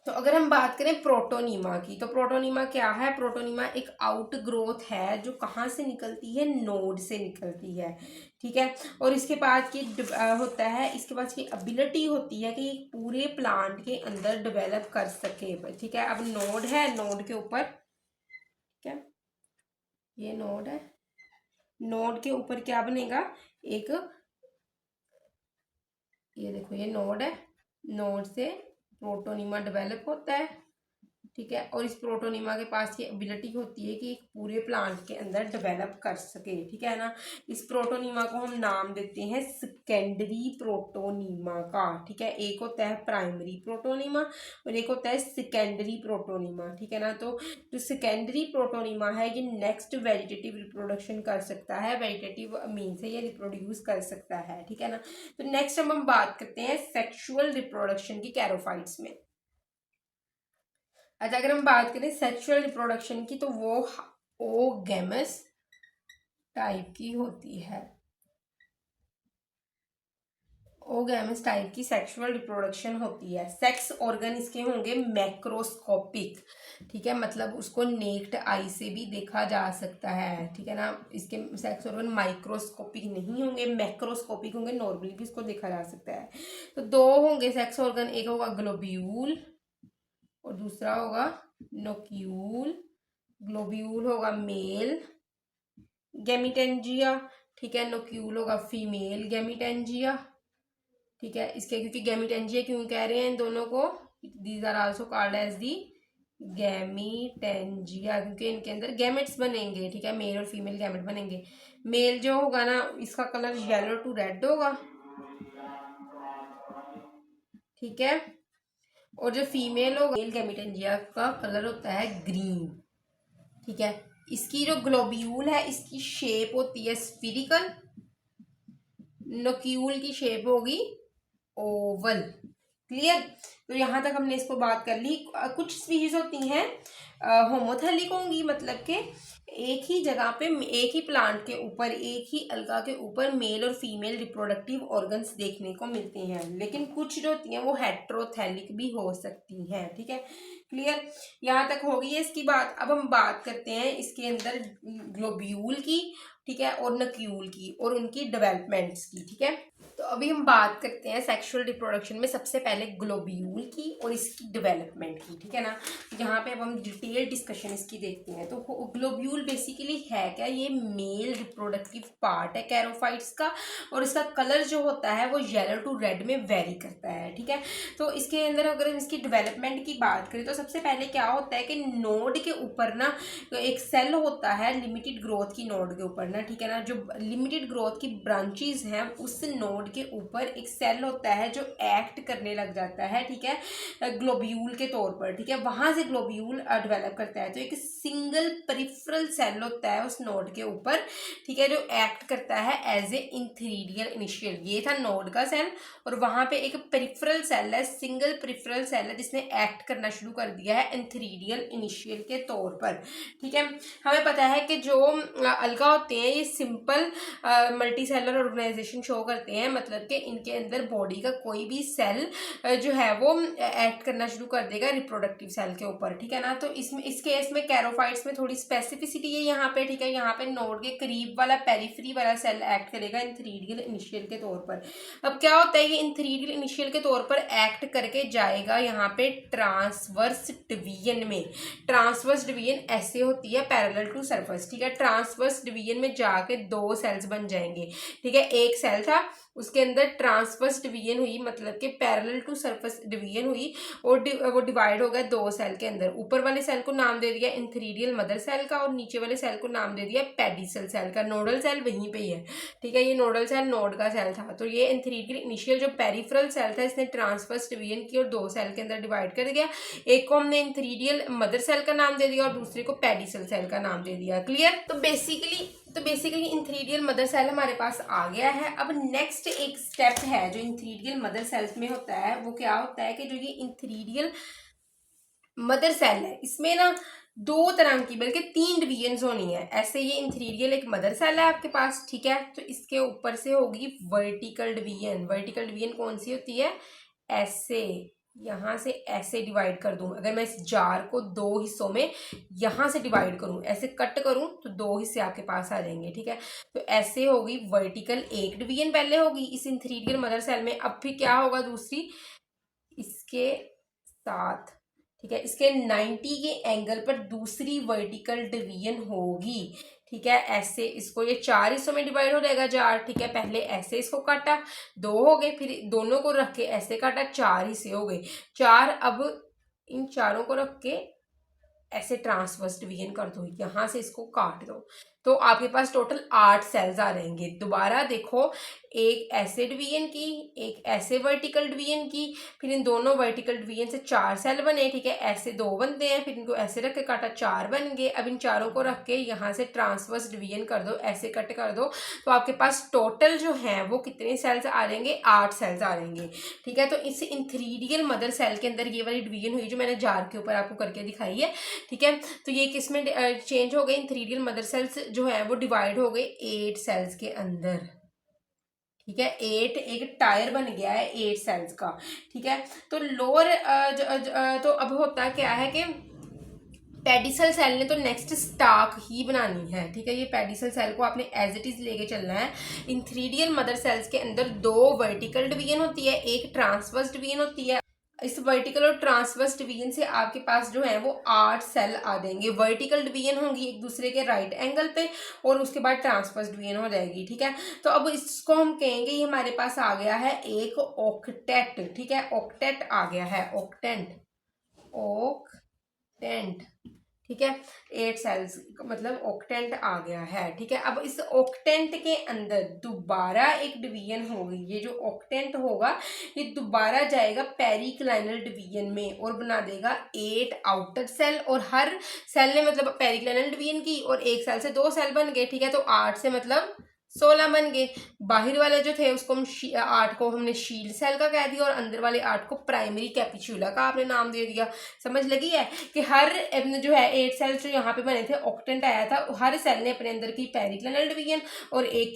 तो अगर हम बात करें प्रोटोनीमा की, तो प्रोटोनीमा क्या है, प्रोटोनीमा एक आउट ग्रोथ है जो कहाँ से निकलती है, नोड से निकलती है, ठीक है। और इसके पास ये होता है, इसके पास ये एबिलिटी होती है कि पूरे प्लांट के अंदर डेवलप कर सके, ठीक है। अब नोड है, नोड के ऊपर, ठीक है, ये नोड है, नोड के ऊपर क्या बनेगा, एक, ये देखो ये नोड है, नोड से प्रोटोनीमा डेवलप होता है, ठीक है। और इस प्रोटोनीमा के पास ये एबिलिटी होती है कि एक पूरे प्लांट के अंदर डेवलप कर सके, ठीक है ना। इस प्रोटोनीमा को हम नाम देते हैं सेकेंडरी प्रोटोनीमा का, ठीक है। एक होता है प्राइमरी प्रोटोनीमा और एक होता है सेकेंडरी प्रोटोनीमा, ठीक है ना। तो जो सेकेंडरी प्रोटोनीमा है ये नेक्स्ट वेजिटेटिव रिप्रोडक्शन कर सकता है, वेजिटेटिव मीन से ये रिप्रोड्यूस कर सकता है, ठीक है ना। तो नेक्स्ट हम बात करते हैं सेक्सुअल रिप्रोडक्शन की कैरोफाइट्स में। अच्छा, अगर हम बात करें सेक्सुअल रिप्रोडक्शन की तो वो ओगेमस टाइप की होती है। ओगेमस टाइप की सेक्सुअल रिप्रोडक्शन होती है। सेक्स ऑर्गन इसके होंगे मैक्रोस्कोपिक, ठीक है, मतलब उसको नेक्ड आई से भी देखा जा सकता है, ठीक है ना। इसके सेक्स ऑर्गन माइक्रोस्कोपिक नहीं होंगे, मैक्रोस्कोपिक होंगे, नॉर्मली भी इसको देखा जा सकता है। तो दो होंगे सेक्स ऑर्गन, एक होगा ग्लोब्यूल और दूसरा होगा नोक्यूल। ग्लोब्यूल होगा मेल गैमिटेंजिया, ठीक है, नोक्यूल होगा फीमेल गैमिटेंजिया, ठीक है। इसके क्योंकि गैमीटेंजिया क्यों कह रहे हैं इन दोनों को, these are also called as the gametangia, क्योंकि इनके अंदर गैमेट्स बनेंगे, ठीक है, मेल और फीमेल गैमेट बनेंगे। मेल जो होगा ना इसका कलर येलो टू रेड होगा, ठीक है, और जो फीमेल होगा मेल गैमीटेंजिया का कलर होता है ग्रीन, ठीक है। इसकी जो ग्लोब्यूल है इसकी शेप होती है स्फीरिकल, नोक्यूल की शेप होगी ओवल। क्लियर। तो यहाँ तक हमने इसको बात कर ली। कुछ स्पीशीज होती हैं होमोथैलिक होंगी, मतलब कि एक ही जगह पे एक ही प्लांट के ऊपर एक ही अलगा के ऊपर मेल और फीमेल रिप्रोडक्टिव ऑर्गन्स देखने को मिलते हैं, लेकिन कुछ जो होती हैं वो हेट्रोथैलिक भी हो सकती हैं, ठीक है। क्लियर। यहाँ तक होगी है इसकी बात। अब हम बात करते हैं इसके अंदर ग्लोब्यूल की, ठीक है, और नक्यूल की और उनकी डेवलपमेंट्स की, ठीक है। तो अभी हम बात करते हैं सेक्सुअल रिप्रोडक्शन में सबसे पहले ग्लोब्यूल की और इसकी डेवलपमेंट की, ठीक है ना। यहाँ पे अब हम डिटेल डिस्कशन इसकी देखते हैं। तो ग्लोब्यूल बेसिकली है क्या, ये मेल रिप्रोडक्टिव पार्ट है कैरोफाइट्स का, और इसका कलर जो होता है वो येलो टू रेड में वेरी करता है, ठीक है। तो इसके अंदर अगर हम इसकी डेवलपमेंट की बात करें तो सबसे पहले क्या होता है कि नोड के ऊपर ना एक सेल होता है लिमिटेड ग्रोथ की नोड के ऊपर ना, ठीक है ना, जो लिमिटेड ग्रोथ की ब्रांचेस हैं उस नोड के ऊपर एक सेल होता है जो एक्ट करने लग जाता है, ठीक है, ग्लोब्यूल के तौर पर, ठीक है। वहां से ग्लोब्यूल डेवलप करता है। तो एक सिंगल पेरिफेरल सेल होता है उस नोड के ऊपर, ठीक है, जो एक्ट करता है एज ए इंथीरियर इनिशियल। ये था नोड का सेल, और वहां पे एक पेरिफेरल सेल है, सिंगल पेरिफेरल सेल है जिसने एक्ट करना शुरू कर दिया है इंथीरियर इनिशियल के तौर पर, ठीक है। हमें पता है कि जो अलगा होते हैं ये simple multi cellular organization show करते हैं, मतलब कि इनके अंदर बॉडी का कोई भी सेल जो है वो एक्ट करना शुरू कर देगा रिप्रोडक्टिव सेल के ऊपर, ठीक है ना। तो इसमें इस केस में कैरोफाइट्स में थोड़ी स्पेसिफिसिटी है यहाँ पे, ठीक है। यहाँ पे नोड के करीब वाला पेरिफेरी वाला सेल एक्ट करेगा इंथीरियर इनिशियल के तौर पर। अब क्या होता है, ये इंथीरियर इनिशियल के तौर पर एक्ट करके जाएगा यहाँ पे ट्रांसवर्स डिवीजन में। ट्रांसवर्स डिवीजन ऐसे होती है पैरेलल टू सरफेस, ठीक है। ट्रांसवर्स डिवीजन में जाके दो सेल्स बन जाएंगे, ठीक है। एक सेल था उसके अंदर ट्रांसवर्स डिवीजन हुई, मतलब कि पैरेलल टू सरफेस डिवीजन हुई, और वो डिवाइड हो गया दो सेल के अंदर। ऊपर वाले सेल को नाम दे दिया इंथीरियर मदर सेल का, और नीचे वाले सेल को नाम दे दिया पेडिसल सेल का। नोडल सेल वहीं पे ही है, ठीक है। ये नोडल सेल नोड का सेल था। तो ये इंथीरियर इनिशियल जो पेरिफेरल सेल था इसने ट्रांसवर्स डिवीजन की और दो सेल के अंदर डिवाइड कर दिया। एक को हमने इंथीरियर मदर सेल का नाम दे दिया और दूसरे को पेडिसल सेल का नाम दे दिया। क्लियर। तो बेसिकली इंथीरियर मदर सेल हमारे पास आ गया है। अब नेक्स्ट एक स्टेप है जो इंथीरियर मदर सेल्स में होता है, वो क्या होता है कि जो ये इंथीरियर मदर सेल है इसमें ना दो तरह की बल्कि तीन डिवीजन्स होनी है। ऐसे ये इंथीरियर एक मदर सेल है आपके पास, ठीक है। तो इसके ऊपर से होगी वर्टिकल डिवीजन। वर्टिकल डिवीजन कौन सी होती है, ऐसे यहाँ से ऐसे डिवाइड कर दूं। अगर मैं इस जार को दो हिस्सों में यहाँ से डिवाइड करूं, ऐसे कट करूं, तो दो हिस्से आपके पास आ जाएंगे, ठीक है। तो ऐसे होगी वर्टिकल एक डिवीजन पहले होगी इस इंथीरियर मदर सेल में। अब फिर क्या होगा दूसरी इसके साथ, ठीक है, इसके 90 के एंगल पर दूसरी वर्टिकल डिवीजन होगी, ठीक है। ऐसे इसको ये चार हिस्सों में डिवाइड हो जाएगा जार, ठीक है। पहले ऐसे इसको काटा, दो हो गए, फिर दोनों को रख के ऐसे काटा, चार हिस्से हो गए, चार। अब इन चारों को रख के ऐसे ट्रांसवर्स डिवीजन कर दो, यहाँ से इसको काट दो, तो आपके पास टोटल 8 सेल्स आ रहेंगे। दोबारा देखो, एक ऐसे डिवीजन की, एक ऐसे वर्टिकल डिवीजन की, फिर इन दोनों वर्टिकल डिवीजन से 4 सेल बने, ठीक है। ऐसे दो बनते हैं, फिर इनको ऐसे रख के काटा, 4 बन गए। अब इन चारों को रख के यहाँ से ट्रांसवर्स डिवीजन कर दो, ऐसे कट कर दो, तो आपके पास टोटल जो है वो कितने सेल्स आ जाएंगे, 8 सेल्स आ जाएंगे, ठीक है। तो इस इंथीरियर मदर सेल के अंदर ये वाली डिवीजन हुई जो मैंने जार के ऊपर आपको करके दिखाई है, ठीक है। तो ये किस में चेंज हो गए, इंथीरियर मदर सेल्स जो है वो डिवाइड हो गए 8 सेल्स के अंदर, ठीक है। 8 एक टायर बन गया है 8 सेल्स का, ठीक है। तो लोअर तो अब होता क्या है कि पेडिसल सेल ने तो नेक्स्ट स्टाक ही बनानी है, ठीक है। ये पेडिसल सेल को आपने एज इट इज लेके चलना है। इंथीरियर मदर सेल्स के अंदर दो वर्टिकल डिवीजन होती है, एक ट्रांसवर्स डिवीजन होती है। इस वर्टिकल और ट्रांसवर्स डिवीजन से आपके पास जो है वो 8 सेल आ जाएंगे। वर्टिकल डिवीजन होंगी एक दूसरे के राइट एंगल पे और उसके बाद ट्रांसवर्स डिवीजन हो जाएगी। ठीक है, तो अब इसको हम कहेंगे ये हमारे पास आ गया है एक ऑक्टेट। ठीक है, ऑक्टेट आ गया है, ऑक्टेंट, ऑक्टेंट। ठीक है, 8 सेल्स मतलब ऑक्टेंट आ गया है। ठीक है, अब इस ऑक्टेंट के अंदर दोबारा एक डिवीजन होगी। ये जो ऑक्टेंट होगा ये दोबारा जाएगा पेरिक्लाइनल डिवीजन में और बना देगा 8 आउटर सेल। और हर सेल ने मतलब पेरिक्लाइनल डिवीजन की और एक सेल से 2 सेल बन गए। ठीक है, तो 8 से मतलब 16 बन गए। बाहर वाले जो थे उसको हम 8 को हमने शील्ड सेल का कह दिया और अंदर वाले 8 को प्राइमरी कैपिचुला का आपने नाम दे दिया। समझ लगी है कि हर जो है 8 सेल्स जो यहाँ पे बने थे, ऑक्टेंट आया था, हर सेल ने अपने अंदर की पेरिक्लिनल डिवीजन और एक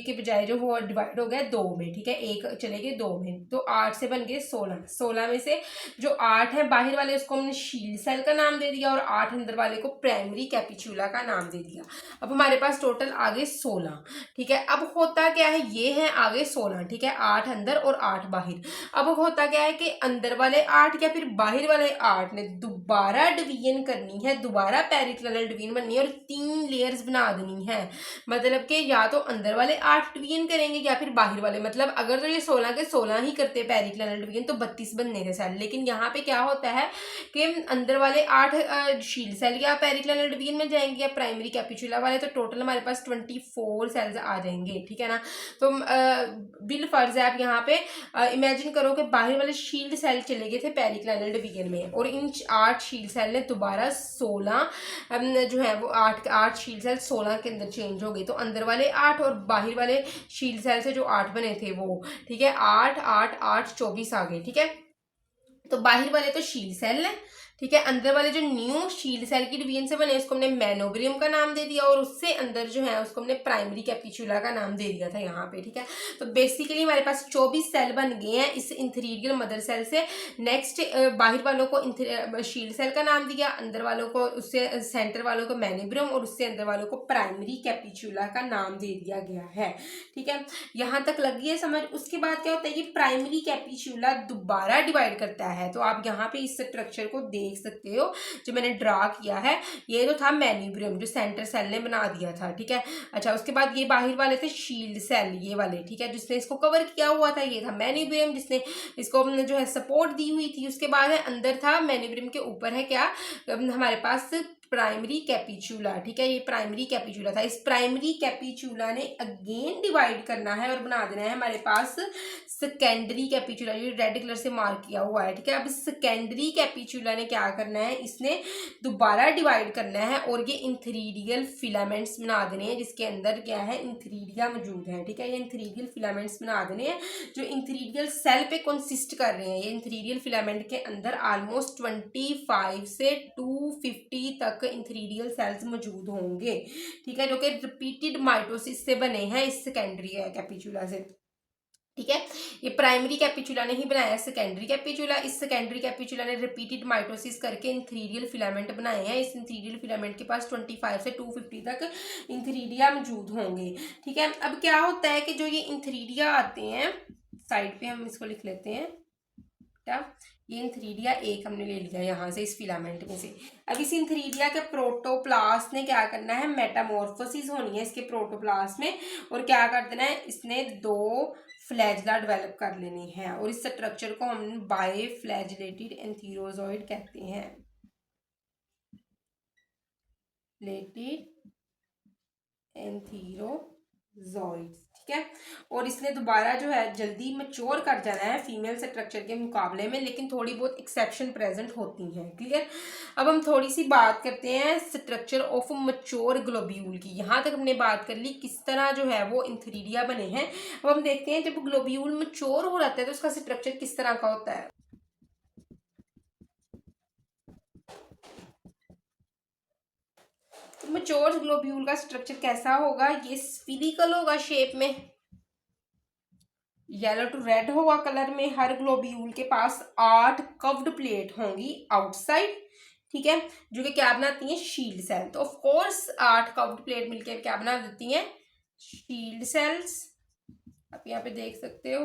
के बजाय जो वो डिवाइड हो गया 2 में। ठीक है, एक चले गए 2 में, तो 8 से बन गए 16। 16 में से जो 8 है बाहर वाले उसको हमने शील्ड सेल का नाम दे दिया और 8 अंदर वाले को प्राइमरी कैपिचुला का नाम दे दिया। अब हमारे पास टोटल आ गए 16। ठीक है, अब होता क्या है, ये है आगे 16। ठीक है, 8 अंदर और 8 बाहर। अब होता क्या है कि अंदर वाले 8 या फिर बाहर वाले 8 ने दोबारा डिवीजन करनी है, दोबारा पेरिक्लिनल डिवीजन बननी है और 3 लेयर्स बना देनी है। मतलब कि या तो अंदर वाले 8 डिवीजन करेंगे या फिर बाहर वाले। मतलब अगर तो ये 16 के 16 ही करते पेरिक्लिनल डिवीजन तो 32 बनने थे सेल। लेकिन यहाँ पे क्या होता है कि अंदर वाले 8 शील्ड सेल या पेरिक्लिनल डिवीजन में जाएंगे या प्राइमरी कैपिचुला वाले, तो टोटल हमारे पास 24 सेल्स आ जाएंगे। ठीक है ना, तो बिल फर्ज है आप यहाँ पे इमेजिन करो कि बाहर वाले शील्ड सेल चले गए थे पेरिक्लिनल डिवीजन में और इन 8 शील्ड सेल ने दोबारा 16 जो है वो 8 शील्ड सेल 16 के अंदर चेंज हो गए। तो अंदर वाले 8 और बाहर वाले शील्ड सेल से जो 8 बने थे वो, ठीक है, 8 8 8 24 आ गए। ठीक है, तो बाहर वाले तो शील्ड सेल है। ठीक है, अंदर वाले जो न्यू शील्ड सेल की डिवीजन से बने उसको हमने मेनोब्रियम का नाम दे दिया और उससे अंदर जो है उसको हमने प्राइमरी कैपिचुला का नाम दे दिया था यहाँ पे। ठीक है, तो बेसिकली हमारे पास 24 सेल बन गए हैं इस इंथेरियल मदर सेल से। नेक्स्ट बाहर वालों को शील्ड सेल का नाम दिया, अंदर वालों को उससे सेंटर वालों को मेनोब्रियम और उससे अंदर वालों को प्राइमरी कैपिचुला का नाम दे दिया गया है। ठीक है, यहाँ तक लगी है समझ। उसके बाद क्या होता है, ये प्राइमरी कैपिचुला दोबारा डिवाइड करता है। तो आप यहाँ पे इस स्ट्रक्चर को देख सकते हो जो मैंने ड्रा किया है। ये जो था मेनिब्रियम जो सेंटर सेल ने बना दिया था। ठीक है, अच्छा उसके बाद ये बाहर वाले थे शील्ड सेल, ये वाले। ठीक है, जिसने इसको कवर किया हुआ था ये था मेनिब्रियम, जिसने इसको जो है सपोर्ट दी हुई थी। उसके बाद है अंदर था मेनिब्रियम के ऊपर है क्या हमारे पास प्राइमरी कैपिचुला। ठीक है, ये प्राइमरी कैपिचुला था। इस प्राइमरी कैपिचुला ने अगेन डिवाइड करना है और बना देना है हमारे पास सेकेंडरी कैपिचुला, ये रेड कलर से मार्क किया हुआ है। ठीक है, अब सेकेंडरी कैपिचुला ने क्या करना है, इसने दोबारा डिवाइड करना है और ये इंथेरिडियल फिलामेंट्स बना देने हैं जिसके अंदर क्या है इंथेरिडिया मौजूद है। ठीक है, ये इंथेरिडियल फिलामेंट्स बना देने हैं जो इंथेरिडियल सेल पे कंसिस्ट कर रहे हैं। ये इंथेरिडियल फिलामेंट के अंदर ऑलमोस्ट 25 से 250 तक इंथेरिडियल सेल्स मौजूद होंगे। ठीक है, जो कि रिपीटेड माइटोसिस से बने हैं इस सेकेंडरी कैपिचुला से। ठीक है, ये प्राइमरी कैपिचुला ने ही बनाया सेकेंडरी कैपिचुला। इस सेकेंडरी कैपिचुला ने रिपीटेड माइटोसिस करके इंथेरिडियल फिलामेंट बनाए हैं। इस इंथेरिडियल फिलामेंट के पास 25 से 250 तक इंथेरिडिया मौजूद होंगे। ठीक है, अब क्या होता है कि जो ये इंथेरिडिया आते हैं, साइड पे हम इसको लिख लेते हैं, क्या ये इंथेरिडिया एक हमने ले लिया यहाँ से इस फिलामेंट में से। अब इस इंथेरिडिया के प्रोटोप्लास्ट ने क्या करना है, मेटामॉर्फोसिस होनी है इसके प्रोटोप्लास्ट में और क्या कर देना है, इसने 2 फ्लैजला डेवलप कर लेनी है और इस स्ट्रक्चर को हम बाइफ्लैजिलेटेड एंथीरोजॉइड कहते हैं। एंथीरोजॉइड्स। ठीक है, और इसने दोबारा जो है जल्दी मैच्योर कर जाना है फीमेल स्ट्रक्चर के मुकाबले में, लेकिन थोड़ी बहुत एक्सेप्शन प्रेजेंट होती हैं। क्लियर, अब हम थोड़ी सी बात करते हैं स्ट्रक्चर ऑफ मैच्योर ग्लोब्यूल की। यहाँ तक हमने बात कर ली किस तरह जो है वो इंथेरिडिया बने हैं। अब हम देखते हैं जब ग्लोब्यूल मैच्योर हो जाता है तो उसका स्ट्रक्चर किस तरह का होता है। मैच्योर ग्लोब्यूल का स्ट्रक्चर कैसा होगा, ये स्फीरिकल होगा शेप में, येलो टू रेड होगा कलर में। हर ग्लोब्यूल के पास 8 कर्व्ड प्लेट होंगी आउटसाइड। ठीक है, जो कि क्या बनाती हैं, शील्ड सेल। तो ऑफ कोर्स 8 कर्व्ड प्लेट मिलकर क्या बना देती हैं, शील्ड सेल्स। आप यहाँ पे देख सकते हो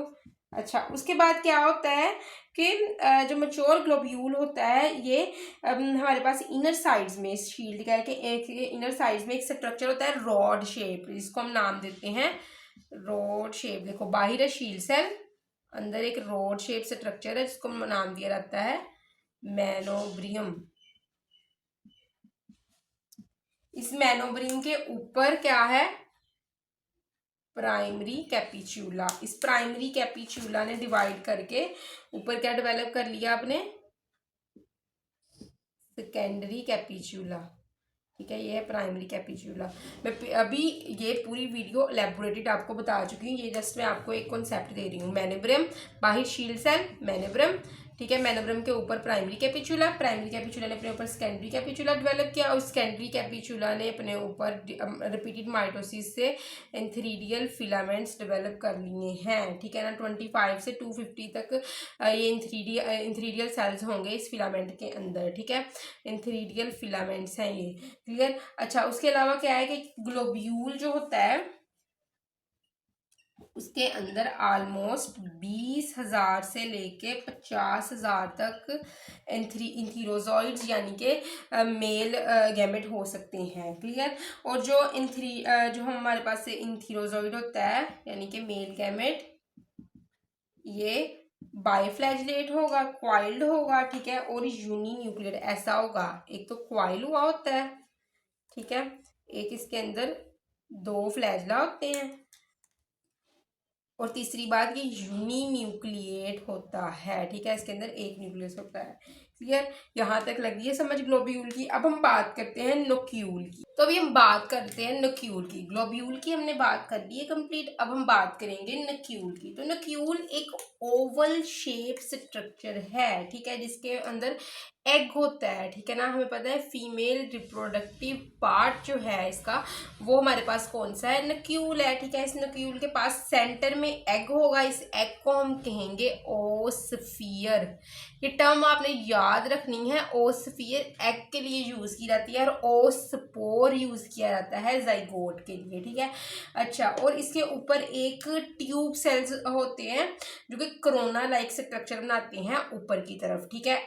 अच्छा, उसके बाद क्या होता है कि जो मैच्योर ग्लोब्यूल होता है ये हमारे पास इनर साइड्स में, शील्ड कह के एक इनर साइड्स में एक स्ट्रक्चर होता है रॉड शेप, जिसको हम नाम देते हैं रॉड शेप। देखो बाहर है शील्ड सेल, अंदर एक रॉड शेप स्ट्रक्चर है जिसको नाम दिया जाता है मैनोब्रियम। इस मैनोब्रियम के ऊपर क्या है, प्राइमरी कैपिचुला। इस प्राइमरी कैपिचुला ने डिवाइड करके ऊपर क्या डेवलप कर लिया आपने, सेकेंडरी कैपिचुला। ठीक है, ये है प्राइमरी कैपिचुला। मैं अभी ये पूरी वीडियो एलैबोरेटेड आपको बता चुकी हूँ, ये जस्ट मैं आपको एक कॉन्सेप्ट दे रही हूँ। मैनोब्रियम, बाहर शील्ड सेल, मैनोब्रियम। ठीक है, मैनोब्रियम के ऊपर प्राइमरी कैपिचुला, प्राइमरी कैपिचुला ने अपने ऊपर सेकेंडरी कैपिचुला डेवलप किया, और सेकेंडरी कैपिचुला ने अपने ऊपर रिपीटेड माइटोसिस से एंथीरिडियल फिलामेंट्स डेवलप कर लिए हैं। ठीक है ना, 25 से 250 तक ये एंथीरिडियल सेल्स होंगे इस फिलामेंट के अंदर। ठीक है, एंथीरिडियल फिलामेंट्स हैं ये, क्लियर। अच्छा, उसके अलावा क्या है कि ग्लोब्यूल जो होता है उसके अंदर ऑलमोस्ट 20,000 से लेके 50,000 तक इंथीरोजॉइड्स यानी कि मेल गैमेट हो सकते हैं, क्लियर। और जो हमारे पास से इंथीरोजॉइड होता है यानी कि मेल गैमेट, ये बाइफ्लैजिलेट होगा, क्वाइल्ड होगा। ठीक है, और यूनिन्यूक्लियड ऐसा होगा, एक तो क्वाइल हुआ होता है, ठीक है, एक इसके अंदर 2 फ्लैजला होते हैं, और तीसरी बात ये यूनिन्यूक्लिएट होता है। ठीक है, इसके अंदर एक न्यूक्लियस होता है, क्लियर। यहाँ तक लग रही है समझ ग्लोब्यूल की। अब हम बात करते हैं नोक्यूल की। तो अभी हम बात करते हैं नोक्यूल की। ग्लोब्यूल की हमने बात कर ली है कंप्लीट, अब हम बात करेंगे नोक्यूल की। तो नोक्यूल एक ओवल शेप स्ट्रक्चर है, ठीक है, जिसके अंदर एग होता है। ठीक है ना, हमें पता है फीमेल रिप्रोडक्टिव पार्ट जो है इसका, वो हमारे पास कौन सा है, नक्यूल है। ठीक है, इस नक्यूल के पास सेंटर में एग होगा, इस एग को हम कहेंगे ओस्फियर। ये टर्म आपने याद रखनी है, ओस्फियर एग के लिए यूज की जाती है और ओस्पोर यूज किया जाता है जाइगोट के लिए। ठीक है, अच्छा, और इसके ऊपर एक ट्यूब सेल्स होते हैं जो कि कोरोना लाइक स्ट्रक्चर बनाते हैं ऊपर की तरफ। ठीक है,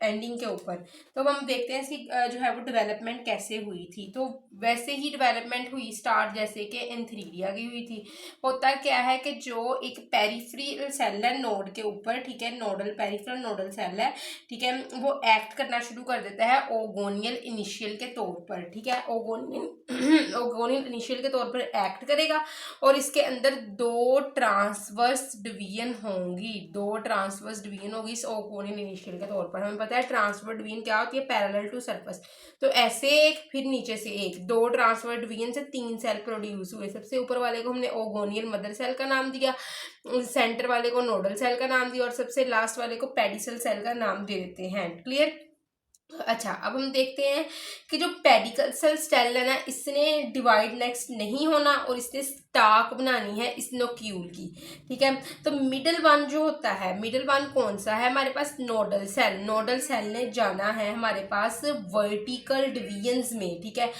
एंडिंग के ऊपर। तो अब हम देखते हैं इसकी जो है वो डेवलपमेंट कैसे हुई थी। तो वैसे ही डेवलपमेंट हुई स्टार्ट जैसे कि एंथीरिडिया की हुई थी। होता क्या है कि जो एक पेरिफेरल सेल है नोड के ऊपर, ठीक है, नोडल पेरिफेरल नोडल सेल है, ठीक है, वो एक्ट करना शुरू कर देता है ओगोनियल इनिशियल के तौर पर। ठीक है, ओगोनियल इनिशियल के तौर पर एक्ट करेगा, और इसके अंदर 2 ट्रांसवर्स डिवीजन होंगी, 2 ट्रांसवर्स डिवीजन होगी इस ओगोनियल इनिशियल के तौर पर। हमें पता है ट्रांसवर्स डिवीजन क्या होती है, पैरेलल टू सरफेस। तो ऐसे एक, फिर नीचे से एक, 2 ट्रांसवर्स डिवीजन से 3 सेल प्रोड्यूस हुए। सबसे ऊपर वाले को हमने ओगोनियल मदर सेल का नाम दिया, सेंटर वाले को नोडल सेल का नाम दिया, और सबसे लास्ट वाले को पेडिसल सेल का नाम दे देते हैं, क्लियर। अच्छा, अब हम देखते हैं कि जो पेडिकल सेल है ना, इसने डिवाइड नेक्स्ट नहीं होना और इसने स्टाक बनानी है इस नोक्यूल की। ठीक है, तो मिडल वन जो होता है, मिडल वन कौन सा है हमारे पास, नोडल सेल। नोडल सेल ने जाना है हमारे पास वर्टिकल डिवीजन्स में। ठीक है,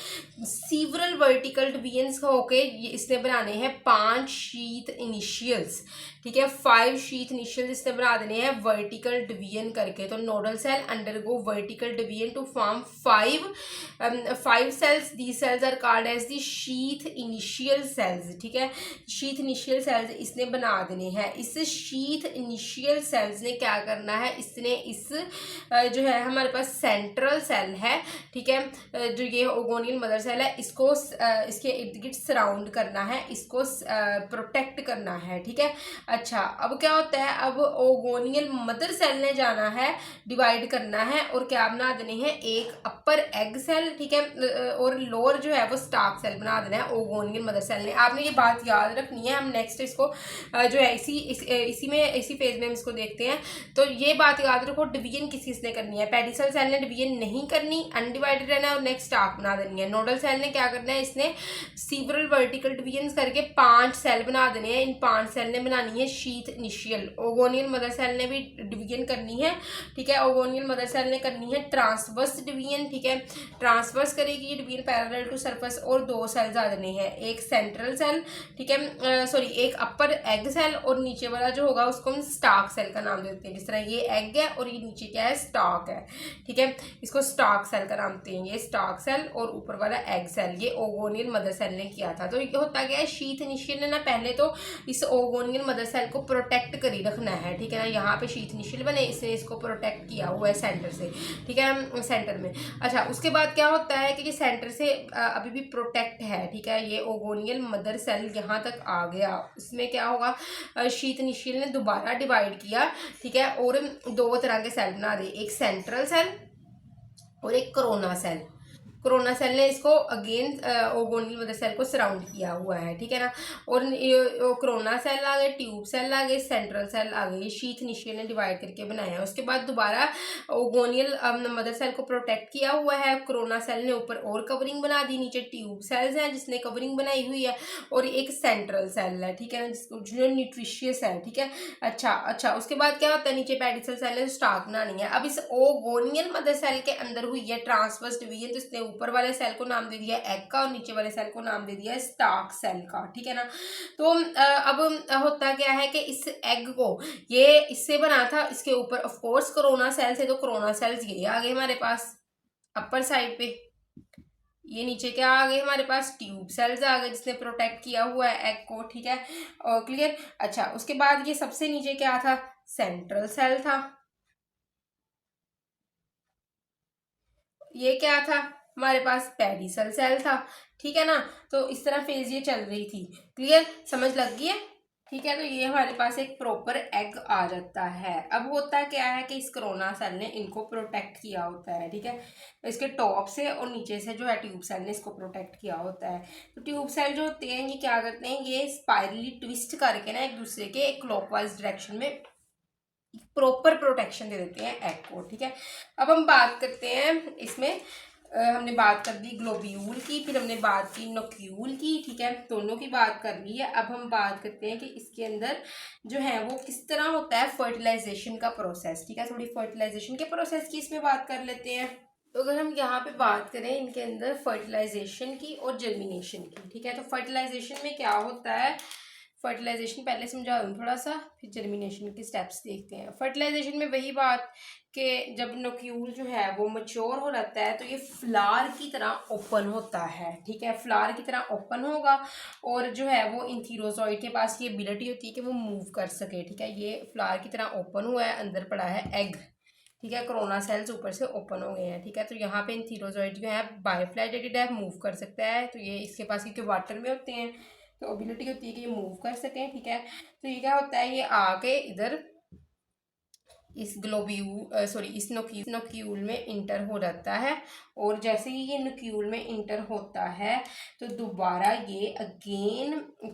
सीवरल वर्टिकल डिवीजन्स होके इसने बनाने हैं 5 शीथ इनिशियल्स। ठीक है, 5 शीथ इनिशियल्स इसने बना देने हैं वर्टिकल डिवीजन करके। तो nodal cell undergo vertical division to form 5 cells. These cells are called as the sheath initial cells. ठीक है, शीथ इनिशियल सेल्स इसने बना देने हैं। इस शीथ इनिशियल सेल्स ने क्या करना है, इसने इस जो है हमारे पास सेंट्रल सेल है, ठीक है, जो ये ओगोनियल मदर सेल है, इसको इसके इर्द गिर्द सराउंड करना है, इसको प्रोटेक्ट करना है। ठीक है, अच्छा, अब क्या होता है, अब ओगोनियल मदर सेल ने जाना है, डिवाइड करना है, और क्या बना देने हैं, एक अपर एग सेल, ठीक है, और लोअर जो है वो स्टार्क सेल बना देना है ओगोनियल मदर सेल ने। आपने ये बात याद रखनी है। हम नेक्स्ट इसको जो है इसी फेज में हम इसको देखते हैं। तो ये बात याद रखो, डिवीजन किसने करनी है, पेडिसल सेल ने डिवीजन नहीं करनी, अनडिवाइडेड रहना है और नेक्स्ट स्टार्क बना देनी है। नोडल सेल ने क्या करना है, इसने सीवरल वर्टिकल डिवीजन करके 5 सेल बना देने हैं। इन 5 सेल ने बनानी है शीथ इनिशियल। ओगोनियल मदर सेल ने भी डिवीजन करनी है। ठीक है, ओगोनियल मदर सेल ने करनी है ट्रांसवर्स डिवीजन। ठीक है, ट्रांसवर्स करेगी ये डिवीजन पैरेलल टू सरफेस, और 2 सेल्स आ जाने हैं, एक सेंट्रल सेल ठीक है, सॉरी एक अपर एग सेल और नीचे वाला जो होगा उसको हम स्टार्क सेल का नाम देते हैं। जिस तरह ये एग है और ये नीचे क्या है, स्टार्क है, ठीक है, इसको स्टार्क सेल का नाम देते हैं। ये स्टार्क सेल और ऊपर वाला एग सेल, ये ओगोनियल मदर सेल ने किया था। तो ये होता क्या है, शीथ इनिशियल ने ना पहले तो इस ओगोनियल मदर सेल को प्रोटेक्ट कर ही रखना है, ठीक है ना। यहाँ पे शीथ इनिशियल बने, इसने इसको प्रोटेक्ट किया हुआ है सेंटर से, ठीक है, सेंटर में। अच्छा, उसके बाद क्या होता है कि ये सेंटर से अभी भी प्रोटेक्ट है, ठीक है। ये ओगोनियल मदर सेल यहाँ तक आ गया, इसमें क्या होगा, शीथ इनिशियल ने दोबारा डिवाइड किया, ठीक है, और दो तरह के सेल बना दिए, एक सेंट्रल सेल और एक कोरोना सेल। कोरोना सेल ने इसको अगेन ओगोनियल मदर सेल को सराउंड किया हुआ है, ठीक है ना। और कोरोना सेल आ गए, ट्यूब सेल आ गए, सेंट्रल सेल आ गए, शीथ इनिशियल ने डिवाइड करके बनाया है। उसके बाद दोबारा ओगोनियल मदर सेल को प्रोटेक्ट किया हुआ है, कोरोना सेल ने ऊपर और कवरिंग बना दी, नीचे ट्यूब सेल्स हैं जिसने कवरिंग बनाई हुई है, और एक सेंट्रल सेल है, ठीक है ना, जो न्यूट्रिशियस है, ठीक है। अच्छा, उसके बाद क्या होता है, नीचे पेडिसल सेल है, स्टार्क बनानी है। अब इस ओगोनियल मदर सेल के अंदर हुई है ट्रांसवर्स डिवीजन, तो इसने ऊपर वाले सेल को नाम दे दिया एग का और नीचे वाले सेल को नाम दे दिया स्टार्क सेल का, ठीक है ना। तो अब होता क्या है कि इस एग को ये इससे बना था, इसके ऊपर ऑफ कोर्स कोरोना सेल से, तो कोरोना सेल्स ये आ गए हमारे पास अपर साइड पे, ये नीचे क्या आ गए हमारे पास, ट्यूब सेल्स आ गए जिसने प्रोटेक्ट किया हुआ है एग को, ठीक है, और क्लियर। अच्छा, उसके बाद ये सबसे नीचे क्या था, सेंट्रल सेल था, ये क्या था हमारे पास, पेडिसल सेल था, ठीक है ना। तो इस तरह फेज ये चल रही थी, क्लियर, समझ लग गई है, ठीक है। तो ये हमारे पास एक प्रॉपर एग आ जाता है। अब होता क्या है कि इस कोरोना सेल ने इनको प्रोटेक्ट किया होता है, ठीक है, इसके टॉप से और नीचे से जो है ट्यूब सेल ने इसको प्रोटेक्ट किया होता है। तो ट्यूब सेल जो होते हैं ये क्या करते हैं, ये स्पाइरली ट्विस्ट करके ना एक दूसरे के एक क्लॉकवाइज डायरेक्शन में प्रॉपर प्रोटेक्शन दे देते हैं एग को, ठीक है। अब हम बात करते हैं इसमें, हमने बात कर दी ग्लोब्यूल की, फिर हमने बात की नोक्यूल की, ठीक है, दोनों की बात कर ली है। अब हम बात करते हैं कि इसके अंदर जो है वो किस तरह होता है फर्टिलाइजेशन का प्रोसेस, ठीक है। थोड़ी फर्टिलाइजेशन के प्रोसेस की इसमें बात कर लेते हैं। तो अगर हम यहाँ पे बात करें इनके अंदर फर्टिलाइजेशन की और जर्मिनेशन की, ठीक है, तो फर्टिलाइजेशन में क्या होता है, फर्टिलाइजेशन पहले समझा दूँ थोड़ा सा, फिर जर्मिनेशन के स्टेप्स देखते हैं। फर्टिलाइजेशन में वही बात कि जब नोक्यूल जो है वो मैच्योर हो जाता है तो ये फ्लावर की तरह ओपन होता है, ठीक है, फ्लावर की तरह ओपन होगा, और जो है वो इंथीरोजॉइड के पास ये एबिलिटी होती है कि वो मूव कर सके, ठीक है। ये फ्लावर की तरह ओपन हुआ है, अंदर पड़ा है एग, ठीक है, कोरोना सेल्स ऊपर से ओपन हो गए हैं, ठीक है। तो यहाँ पे इंथीरोजॉइड जो है बायोफ्लैजेटेड है, मूव कर सकता है, तो ये इसके पास क्योंकि वाटर में होते हैं तो एबिलिटी होती है कि ये मूव कर सकें, ठीक है। तो ये क्या होता है, ये आके इधर इस इस नोक्यूल में इंटर हो जाता है, और जैसे ही ये नोक्यूल में इंटर होता है तो दोबारा ये अगेन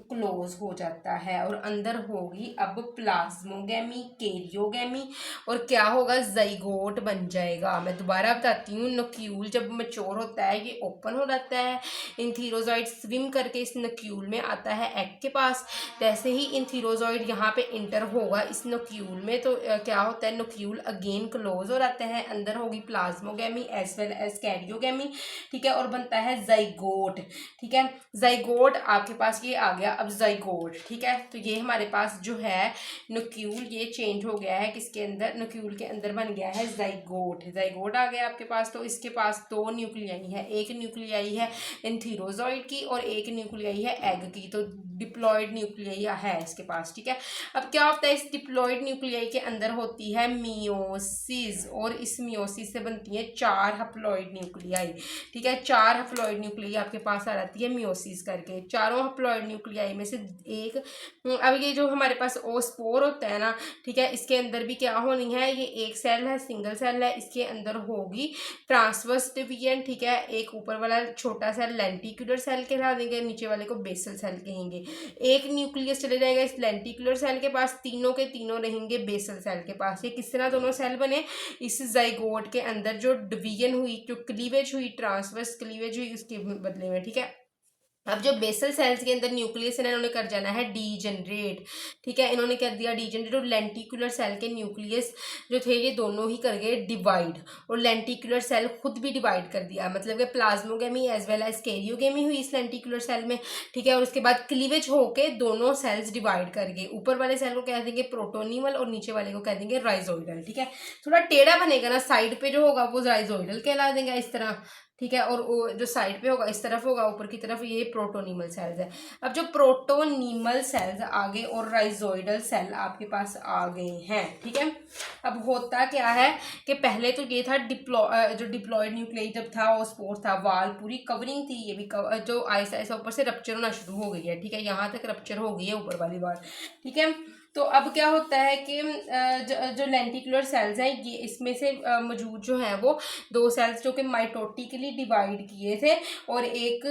क्लोज हो जाता है, और अंदर होगी अब प्लाज्मोगेमी, कैरियोगेमी, और क्या होगा, जाइगोट बन जाएगा। मैं दोबारा बताती हूँ, नोक्यूल जब मैच्योर होता है ये ओपन हो जाता है, इंथीरोजॉइड स्विम करके इस नोक्यूल में आता है एग के पास, जैसे ही इंथीरोजॉइड यहाँ पे इंटर होगा इस नोक्यूल में तो क्या होता है, नोक्यूल अगेन क्लोज हो जाते हैं, अंदर होगी plasmogamy as well as karyogamy, ठीक है, और बनता है जाइगोट, ठीक है। जाइगोट आपके पास ये आ गया, अब जाइगोट, ठीक है। तो ये हमारे पास जो है नोक्यूल ये चेंज हो गया है, किसके अंदर, नोक्यूल के अंदर बन गया है जाइगोट, जाइगोट आ गया आपके पास। तो इसके पास दो न्यूक्लियाई है, एक न्यूक्लियाई है इंथीरोजॉइड की और एक न्यूक्लियाई है एग की, तो डिप्लॉयड न्यूक्लियाई है इसके पास, ठीक है। अब क्या होता है, इस डिप्लॉयड न्यूक्लियाई के अंदर होती है मियोसिस, और इस मियोसिस से बनती है 4 हैप्लॉइड न्यूक्लियाई, ठीक है, 4 हैप्लॉइड न्यूक्लियाई आपके पास आ जाती है मियोसिस करके। चारों हैप्लॉइड न्यूक्लियाई में से एक, अब ये जो हमारे पास ओस्पोर होता है ना, ठीक है, इसके अंदर भी क्या होनी है, ये एक सेल है, सिंगल सेल है, इसके अंदर होगी ट्रांसवर्स डिवीजन, ठीक है। एक ऊपर वाला छोटा सेल लेंटिकुलर सेल कहला देंगे, नीचे वाले को बेसल सेल कहेंगे। एक न्यूक्लियस चले जाएगा इस लेंटिकुलर सेल के पास, तीनों के तीनों रहेंगे बेसल सेल के पास। ये किस तरह दोनों सेल बने, इस जाइगोट के अंदर जो डिवीजन हुई, जो क्लीवेज हुई, ट्रांसवर्स क्लीवेज हुई उसके बदले में, ठीक है। अब जो बेसल सेल्स के अंदर न्यूक्लियस है इन्होंने कर जाना है डीजनरेट, ठीक है, इन्होंने कर दिया डीजनरेट। और लेंटिकुलर सेल के न्यूक्लियस जो थे ये दोनों ही कर गए डिवाइड, और लेंटिकुलर सेल खुद भी डिवाइड कर दिया, मतलब कि plasmogamy as well as karyogamy हुई इस लेंटिकुलर सेल में, ठीक है। और उसके बाद क्लीवेज होके दोनों सेल्स डिवाइड कर गए, ऊपर वाले सेल को कह देंगे प्रोटोनिमल और नीचे वाले को कह देंगे राइजोइडल, ठीक है। थोड़ा टेढ़ा बनेगा ना, साइड पे जो होगा वो राइजोइडल कहला देंगे इस तरह, ठीक है, और वो जो साइड पे होगा इस तरफ होगा ऊपर की तरफ, ये प्रोटोनिमल सेल्स है। अब जो प्रोटोनिमल सेल्स आ गए और राइजोइडल सेल आपके पास आ गए हैं, ठीक है। अब होता क्या है कि पहले तो ये था जो डिप्लॉयड न्यूक्लियस जब था वो स्पोर था, वाल पूरी कवरिंग थी, ये भी जो आहिस्ता आहिस्ता ऊपर से रप्चर होना शुरू हो गई है, ठीक है, यहाँ तक रप्चर हो गई है ऊपर वाली वाल, ठीक है। तो अब क्या होता है कि जो लेंटिकुलर सेल्स हैं ये इसमें से मौजूद जो है वो दो सेल्स जो कि माइटोटिकली डिवाइड किए थे, और एक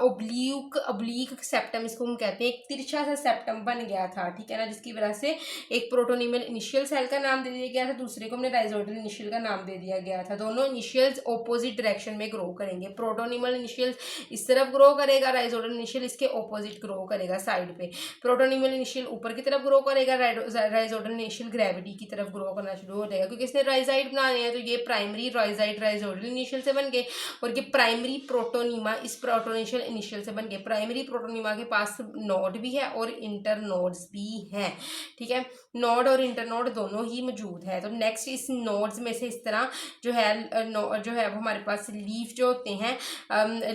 ओब्लीक सेप्टम इसको हम कहते हैं, एक तिरछा सा सेप्टम बन गया था, ठीक है ना, जिसकी वजह से एक प्रोटोनिमल इनिशियल सेल का नाम दे दिया गया था, दूसरे को हमने राइजोइडल इनिशियल का नाम दे दिया गया था। दोनों इनिशियल्स ऑपोजिट डायरेक्शन में ग्रो करेंगे, प्रोटोनिमल इनिशियल इस तरफ ग्रो करेगा, राइजोइडल इनिशियल इसके ऑपोजिट ग्रो करेगा साइड पे। प्रोटोनिमल इनिशियल ऊपर की तरफ ग्रो करेगा, राइजोइडल इनिशियल ग्रेविटी की तरफ ग्रो करना शुरू हो जाएगा, क्योंकि इसने राइजाइड बनाने हैं, तो ये प्राइमरी राइजाइड राइजोइडल इनिशियल से बन गए, और ये प्राइमरी प्रोटोनिमा इस प्रोटोनिशियल इनिशियल से बन गए। प्राइमरी प्रोटोनिमा के पास नोड भी है और इंटर नोड्स भी हैं, ठीक है, नोड और इंटर नोड दोनों ही मौजूद है। तो नेक्स्ट इस नोड्स में से इस तरह जो है वो हमारे पास लीफ जो होते हैं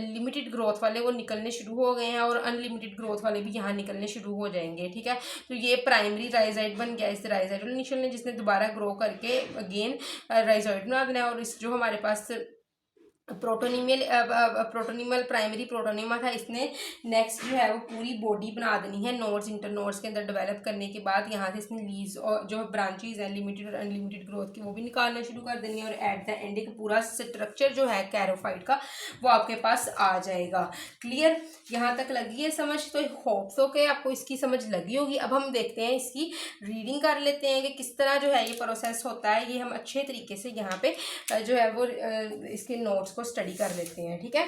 लिमिटेड ग्रोथ वाले वो निकलने शुरू हो गए हैं, और अनलिमिटेड ग्रोथ वाले भी यहाँ निकलने शुरू हो जाएंगे, ठीक है। तो ये प्राइमरी राइजाइड बन गया इस राइजाइडल इनिशियल ने, जिसने दोबारा ग्रो करके अगेन राइजोइड बना देना है। और इस जो हमारे पास प्रोटोनिमल प्राइमरी प्रोटोनिमा था, इसने नेक्स्ट जो है वो पूरी बॉडी बना देनी है नोड्स इंटर नोड्स के अंदर डेवलप करने के बाद, यहाँ से इसने लीव्स और जो ब्रांचेज हैं लिमिटेड और अनलिमिटेड ग्रोथ की वो भी निकालना शुरू कर देनी है, और एट द एंड एक पूरा स्ट्रक्चर जो है कैरोफाइट का वो आपके पास आ जाएगा। क्लियर, यहाँ तक लगी है समझ? तो होप्स ओके आपको इसकी समझ लगी होगी। अब हम देखते हैं इसकी रीडिंग कर लेते हैं कि किस तरह जो है ये प्रोसेस होता है, ये हम अच्छे तरीके से यहाँ पे जो है वो इसके नोट्स को स्टडी कर लेते हैं, ठीक है।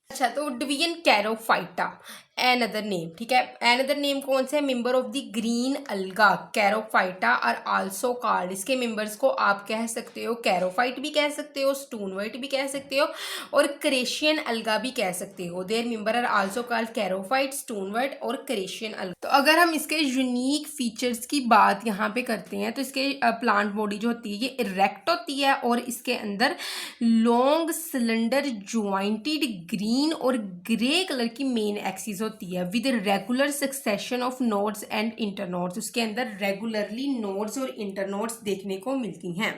अच्छा, तो डिवीजन कैरोफाइटा एनदर नेम, ठीक है, एनदर नेम कौन से है? मेंबर ऑफ द ग्रीन अलगा कैरोफाइटा आर आल्सो कॉल्ड, इसके मेंबर्स को आप कह सकते हो कैरोफाइट भी कह सकते हो, स्टोनवाइट भी कह सकते हो, और क्रेशियन अलगा भी कह सकते हो। Their member are also called charophyte, stonewort और क्रेशियन अलगा। तो अगर हम इसके यूनिक फीचर्स की बात यहाँ पे करते हैं तो इसके प्लांट बॉडी जो होती है ये इरेक्ट होती है, और इसके अंदर लॉन्ग सिलेंडर ज्वाइंटेड ग्रीन और ग्रे कलर की मेन एक्सिस होती है with regular succession of nodes and internodes, उसके अंदर रेगुलरली नोड्स और इंटरनोड्स देखने को मिलती हैं।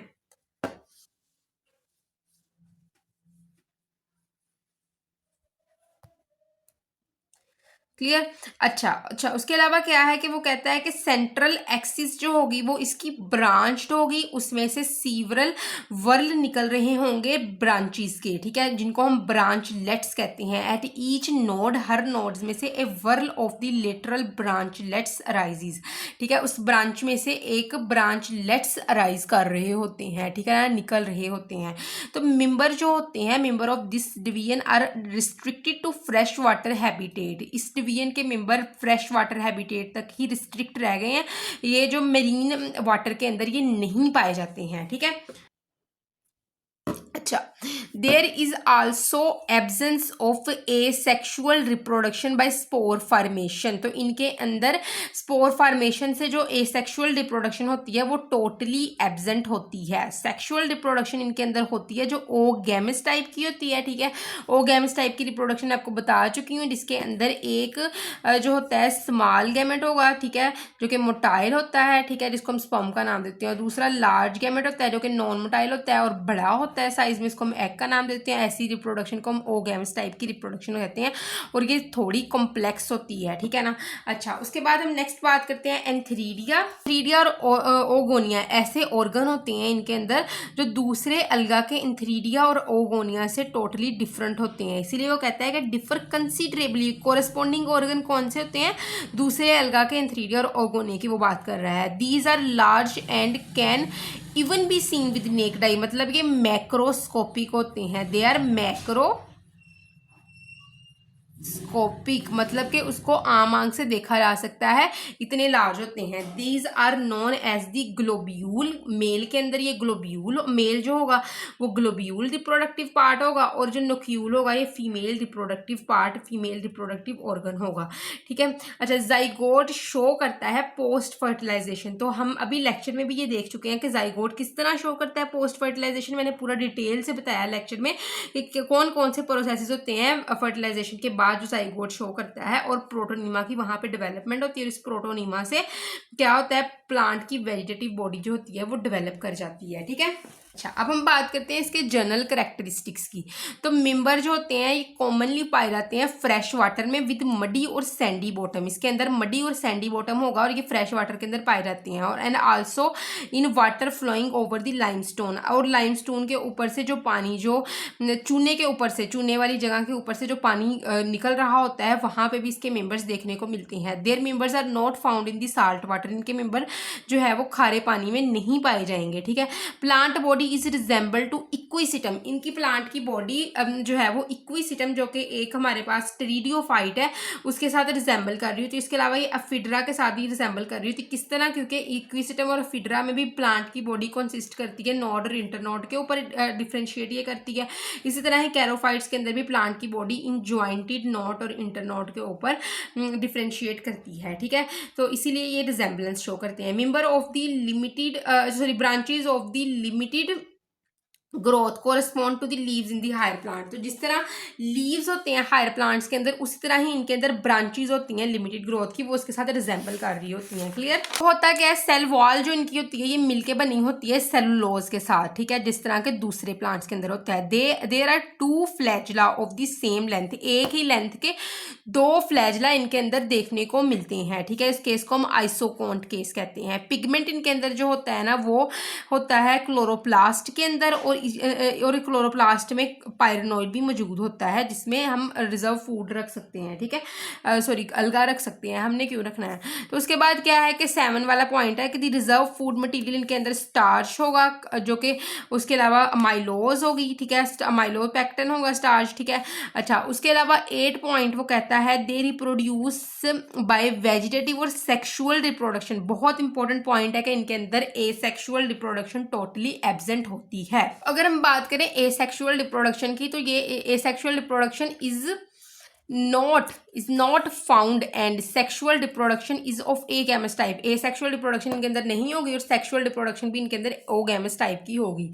क्लियर। अच्छा, उसके अलावा क्या है कि वो कहता है कि सेंट्रल एक्सिस जो होगी वो इसकी ब्रांच्ड होगी, उसमें से सीवरल वर्ल निकल रहे होंगे ब्रांचेस के, ठीक है, जिनको हम ब्रांचलेट्स कहते हैं। एट ईच नोड, हर नोड्स में से a whorl of the lateral branchlets arises, ठीक है, उस ब्रांच में से एक ब्रांचलेट्स अराइज कर रहे होते हैं, ठीक है, निकल रहे होते हैं। तो मेंबर जो होते हैं, member of this division are restricted to fresh water habitat, इस डिवीजन के मेंबर फ्रेश वाटर हैबिटेट तक ही रिस्ट्रिक्ट रह गए हैं, ये जो मेरीन वाटर के अंदर ये नहीं पाए जाते हैं, ठीक है। अच्छा, there is also absence of asexual reproduction by spore formation, तो इनके अंदर स्पोर फॉर्मेशन से जो ए सेक्शुअल रिप्रोडक्शन होती है वो टोटली एब्सेंट होती है। सेक्शुअल रिप्रोडक्शन इनके अंदर होती है जो ओगैमस टाइप की होती है, ठीक है, ओगैमस टाइप की रिप्रोडक्शन आपको बता चुकी हूँ, जिसके अंदर एक जो होता है स्मॉल गैमेट होगा, ठीक है, जो कि मोटाइल होता है, ठीक है, जिसको हम स्पर्म का नाम देते हैं, और दूसरा लार्ज गैमेट होता है जो कि नॉन मोटाइल होता है और बड़ा होता है साइज में, इसको हम एग का नाम देते हैं। ऐसी रिप्रोडक्शन को हम ओगैमस टाइप की रिप्रोडक्शन कहते हैं, और ये थोड़ी कॉम्प्लेक्स होती है, ठीक है ना। अच्छा, उसके बाद हम नेक्स्ट बात करते हैं एंथीरिडिया। एंथीरिडिया और ओगोनिया ऐसे ऑर्गन होते हैं इनके अंदर जो दूसरे अलगा के एंथीरिडिया और ओगोनिया से टोटली डिफरेंट होते हैं, इसीलिए वो कहता है कि डिफर कंसिडरेबली। कोरेस्पोंडिंग ऑर्गन कौन से होते हैं? दूसरे अलगा के एंथीरिडिया और ओगोनिया की वो बात कर रहा है। These are large and can even be seen with naked eye, मतलब ये मैक्रोस्कोपिक होते हैं, दे आर मैक्रो स्कोपिक मतलब कि उसको आम आंख से देखा जा सकता है, इतने लार्ज होते हैं। These are known as the globule, male के अंदर ये ग्लोब्यूल, मेल जो होगा वो ग्लोब्यूल रिप्रोडक्टिव पार्ट होगा, और जो नोक्यूल होगा ये female reproductive part, female reproductive organ होगा, ठीक है। अच्छा, जाइगोट शो करता है पोस्ट फर्टिलाइजेशन, तो हम अभी लेक्चर में भी ये देख चुके हैं कि जाइगोट किस तरह शो करता है पोस्ट फर्टिलाइजेशन। मैंने पूरा डिटेल से बताया लेक्चर में कि कौन कौन से प्रोसेसेस होते हैं फर्टिलाइजेशन के बाद जो जाइगोट शो करता है, और प्रोटोनिमा की वहां पे डेवलपमेंट होती है, और इस प्रोटोनिमा से क्या होता है, प्लांट की वेजिटेटिव बॉडी जो होती है वो डेवलप कर जाती है, ठीक है। अच्छा, अब हम बात करते हैं इसके जनरल कैरेक्टरिस्टिक्स की। तो मेंबर जो होते हैं ये कॉमनली पाए जाते हैं फ्रेश वाटर में विद मडी और सैंडी बॉटम, इसके अंदर मडी और सैंडी बॉटम होगा, और ये फ्रेश वाटर के अंदर पाए जाते हैं, और and also in water flowing over the limestone, और लाइमस्टोन के ऊपर से जो पानी, जो चूने के ऊपर से, चूने वाली जगह के ऊपर से जो पानी निकल रहा होता है, वहां पे भी इसके मेंबर्स देखने को मिलते हैं। Their members are not found in the salt water, इनके मेंबर जो है वो खारे पानी में नहीं पाए जाएंगे, ठीक है। Plant body is resemble to equisetum, इनकी प्लांट की बॉडी जो है वो इक्विसिटम, जो कि एक हमारे पास टेरिडियोफाइट है, उसके साथ रिजेंबल कर रही होती है। इसके अलावा ये अफिड्रा के साथ भी रिजेंबल कर रही होती है। किस तरह, क्योंकि इक्विसिटम और अफिड्रा में भी प्लांट की बॉडी कंसिस्ट करती है नोड और इंटरनोड के ऊपर डिफ्रेंशिएट ये करती है। इसी तरह ही कैरोफाइट्स के अंदर भी प्लांट की बॉडी इन ज्वाइंटेड नोड और इंटरनोड के ऊपर डिफ्रेंशिएट करती है, ठीक है। तो इसीलिए ये रिजेंबलेंस शो करते हैं। Member of the limited branches of the limited growth correspond to the leaves in the higher plant, तो जिस तरह लीव्स होते हैं हायर प्लांट्स के अंदर, उसी तरह ही इनके अंदर ब्रांचेज होती हैं लिमिटेड ग्रोथ की, वो उसके साथ रिजेंबल कर रही होती हैं। क्लियर होता क्या है, सेल वॉल जो इनकी होती है ये मिलके बनी होती है सेलुलोज के साथ, ठीक है, जिस तरह के दूसरे प्लांट्स के अंदर होता है। There are two flagella of the same length, एक ही लेंथ के दो फ्लैजला इनके अंदर देखने को मिलते हैं, ठीक है। इस केस को हम आइसोकोन्ट केस कहते हैं। पिगमेंट इनके अंदर जो होता है ना वो होता है क्लोरोप्लास्ट के अंदर, और क्लोरोप्लास्ट में पायरेनोइड भी मौजूद होता है, जिसमें हम रिजर्व फूड रख सकते हैं, ठीक है, सॉरी अलगा रख सकते हैं, हमने क्यों रखना है। तो उसके बाद क्या है कि 7 वाला पॉइंट है कि दी रिजर्व फूड मटेरियल इनके अंदर स्टार्च होगा, जो कि उसके अलावा अमाइलोज होगी, ठीक है, अमाइलोपेक्टिन होगा स्टार्च, ठीक है। अच्छा, उसके अलावा 8 पॉइंट वो कहता है दे रिप्रोड्यूस बाय वेजिटेटिव और सेक्सुअल रिप्रोडक्शन, बहुत इंपॉर्टेंट पॉइंट है कि इनके अंदर एसेक्सुअल रिप्रोडक्शन टोटली एब्सेंट होती है। अगर हम बात करें एसेक्सुअल रिप्रोडक्शन की, तो ये asexual reproduction is not found and sexual reproduction is of oogamous type, asexual reproduction इनके अंदर नहीं होगी, और सेक्सुअल रिप्रोडक्शन भी इनके अंदर ओगैमस टाइप की होगी।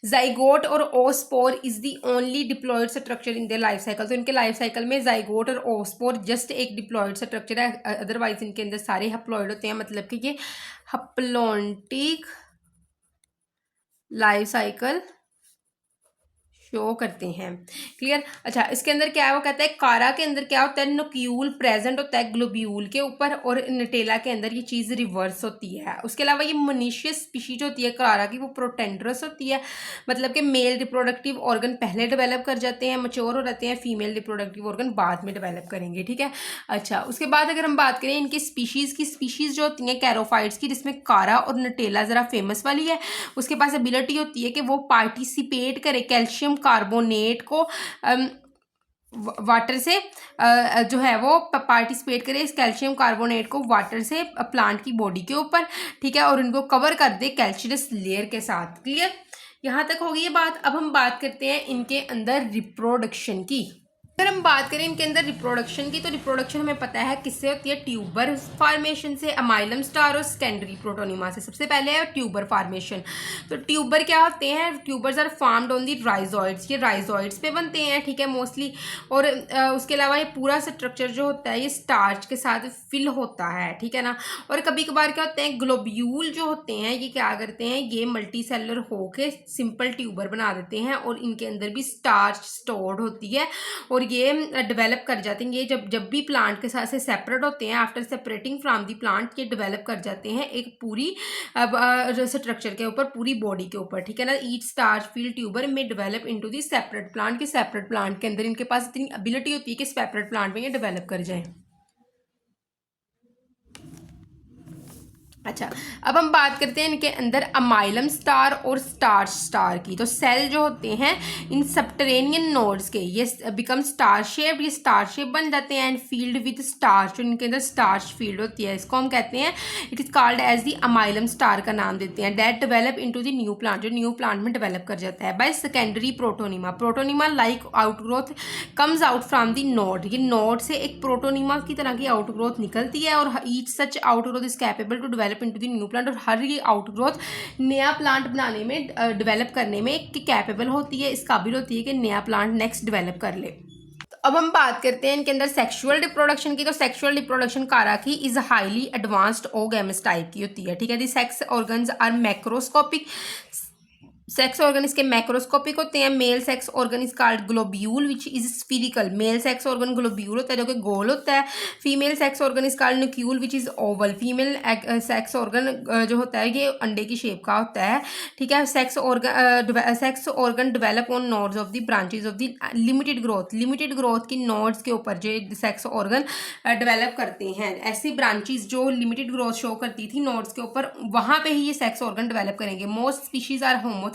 जाइगोट और oospore is the only diploid structure in their life cycle, तो इनके लाइफ साइकिल में जाइगोट और ओस्पोर जस्ट एक डिप्लॉयड स्ट्रक्चर है, अदरवाइज इनके अंदर सारे हैप्लॉयड होते हैं, मतलब कि ये हैप्लॉन्टिक लाइफ साइकिल शो करते हैं। क्लियर। अच्छा, इसके अंदर क्या है, वो कहता है कारा के अंदर क्या होता है, नोक्यूल प्रेजेंट होता है ग्लोब्यूल के ऊपर, और नटेला के अंदर ये चीज़ रिवर्स होती है। उसके अलावा ये मोनीशियस स्पीशीज होती है कारा की, वो प्रोटेंडरस होती है, मतलब कि मेल रिप्रोडक्टिव ऑर्गन पहले डेवलप कर जाते हैं, मच्योर हो जाते हैं, फीमेल रिप्रोडक्टिव ऑर्गन बाद में डेवलप करेंगे, ठीक है। अच्छा, उसके बाद अगर हम बात करें इनकी स्पीशीज जो होती हैं कैरोफाइट्स की, जिसमें कारा और नटेला ज़रा फेमस वाली है, उसके पास एबिलिटी होती है कि वो पार्टिसिपेट करे कैल्शियम कार्बोनेट को वाटर से जो है वो पार्टिसिपेट करे इस कैल्शियम कार्बोनेट को वाटर से प्लांट की बॉडी के ऊपर, ठीक है, और इनको कवर कर दे कैल्शियस लेयर के साथ। क्लियर, यहाँ तक होगी ये बात। अब हम बात करते हैं इनके अंदर रिप्रोडक्शन की। अगर हम बात करें इनके अंदर रिप्रोडक्शन की, तो रिप्रोडक्शन हमें पता है किससे होती है, ट्यूबर फॉर्मेशन से, अमाइलम स्टार और सेकेंडरी प्रोटोनिमा से। सबसे पहले है ट्यूबर फॉर्मेशन। तो ट्यूबर क्या होते हैं, tubers are formed on the rhizoids, ये राइजोइड्स पे बनते हैं, ठीक है, मोस्टली। और उसके अलावा ये पूरा स्ट्रक्चर जो होता है ये स्टार्च के साथ फिल होता है, ठीक है ना। और कभी कभार क्या होते हैं, ग्लोब्यूल जो होते हैं ये क्या करते हैं, ये मल्टी सेलुलर होके सिंपल ट्यूबर बना देते हैं, और इनके अंदर भी स्टार्च स्टोर्ड होती है, और ये डेवलप कर जाते हैं। ये जब भी प्लांट के साथ से सेपरेट होते हैं, after separating from the plant, ये डेवलप कर जाते हैं एक पूरी स्ट्रक्चर के ऊपर, पूरी बॉडी के ऊपर, ठीक है ना। ईच स्टार्च फील्ड ट्यूबर में develop into the separate plant, के सेपरेट प्लांट के अंदर इनके पास इतनी एबिलिटी होती है कि सेपरेट प्लांट में ये डेवलप कर जाए। अच्छा, अब हम बात करते हैं इनके अंदर अमाइलम स्टार और स्टार्च स्टार की। तो सेल जो होते हैं इन सबटरेनियन नोड्स के, ये बिकम स्टार शेप, ये स्टार शेप बन जाते हैं एंड फील्ड विद स्टार्च, इनके अंदर स्टार्च फील्ड होती है, इसको हम कहते हैं, it is called as the amylum star का नाम देते हैं। That develop into the new plant, जो न्यू प्लांट में डेवलप कर जाता है by secondary protonema. Protonema like outgrowth comes out from the node, ये नोड से एक प्रोटोनिमा की तरह की आउटग्रोथ निकलती है और each such outgrowth is capable to develop into the new plant, और हर ये आउटग्रोथ नया प्लांट बनाने में, डेवलप करने में कैपेबल होती है, इस काबिल होती है कि नया प्लांट नेक्स्ट डेवलप कर ले। तो अब हम बात करते हैं इनके अंदर सेक्सुअल रिप्रोडक्शन की। तो सेक्सुअल रिप्रोडक्शन काराकी is highly advanced oogamous type की होती है, ठीक है। The sex organs are macroscopic, sex organ इसके मैक्रोस्कोपिक होते हैं। Male sex organ is called globule which is spherical, male sex organ globule होता है जो कि गोल होता है। Female sex organ is called nucule which is oval, female sex organ जो होता है ये अंडे की शेप का होता है, ठीक है। Sex organ develop on nodes of the branches of the limited growth, limited growth की नोड्स के ऊपर जो सेक्स ऑर्गन डेवलप करते हैं, ऐसी ब्रांचेज जो लिमिटेड ग्रोथ शो करती थी नोड्स के ऊपर, वहाँ पे ही ये सेक्स ऑर्गन डेवलप करेंगे। Most species are homothallic,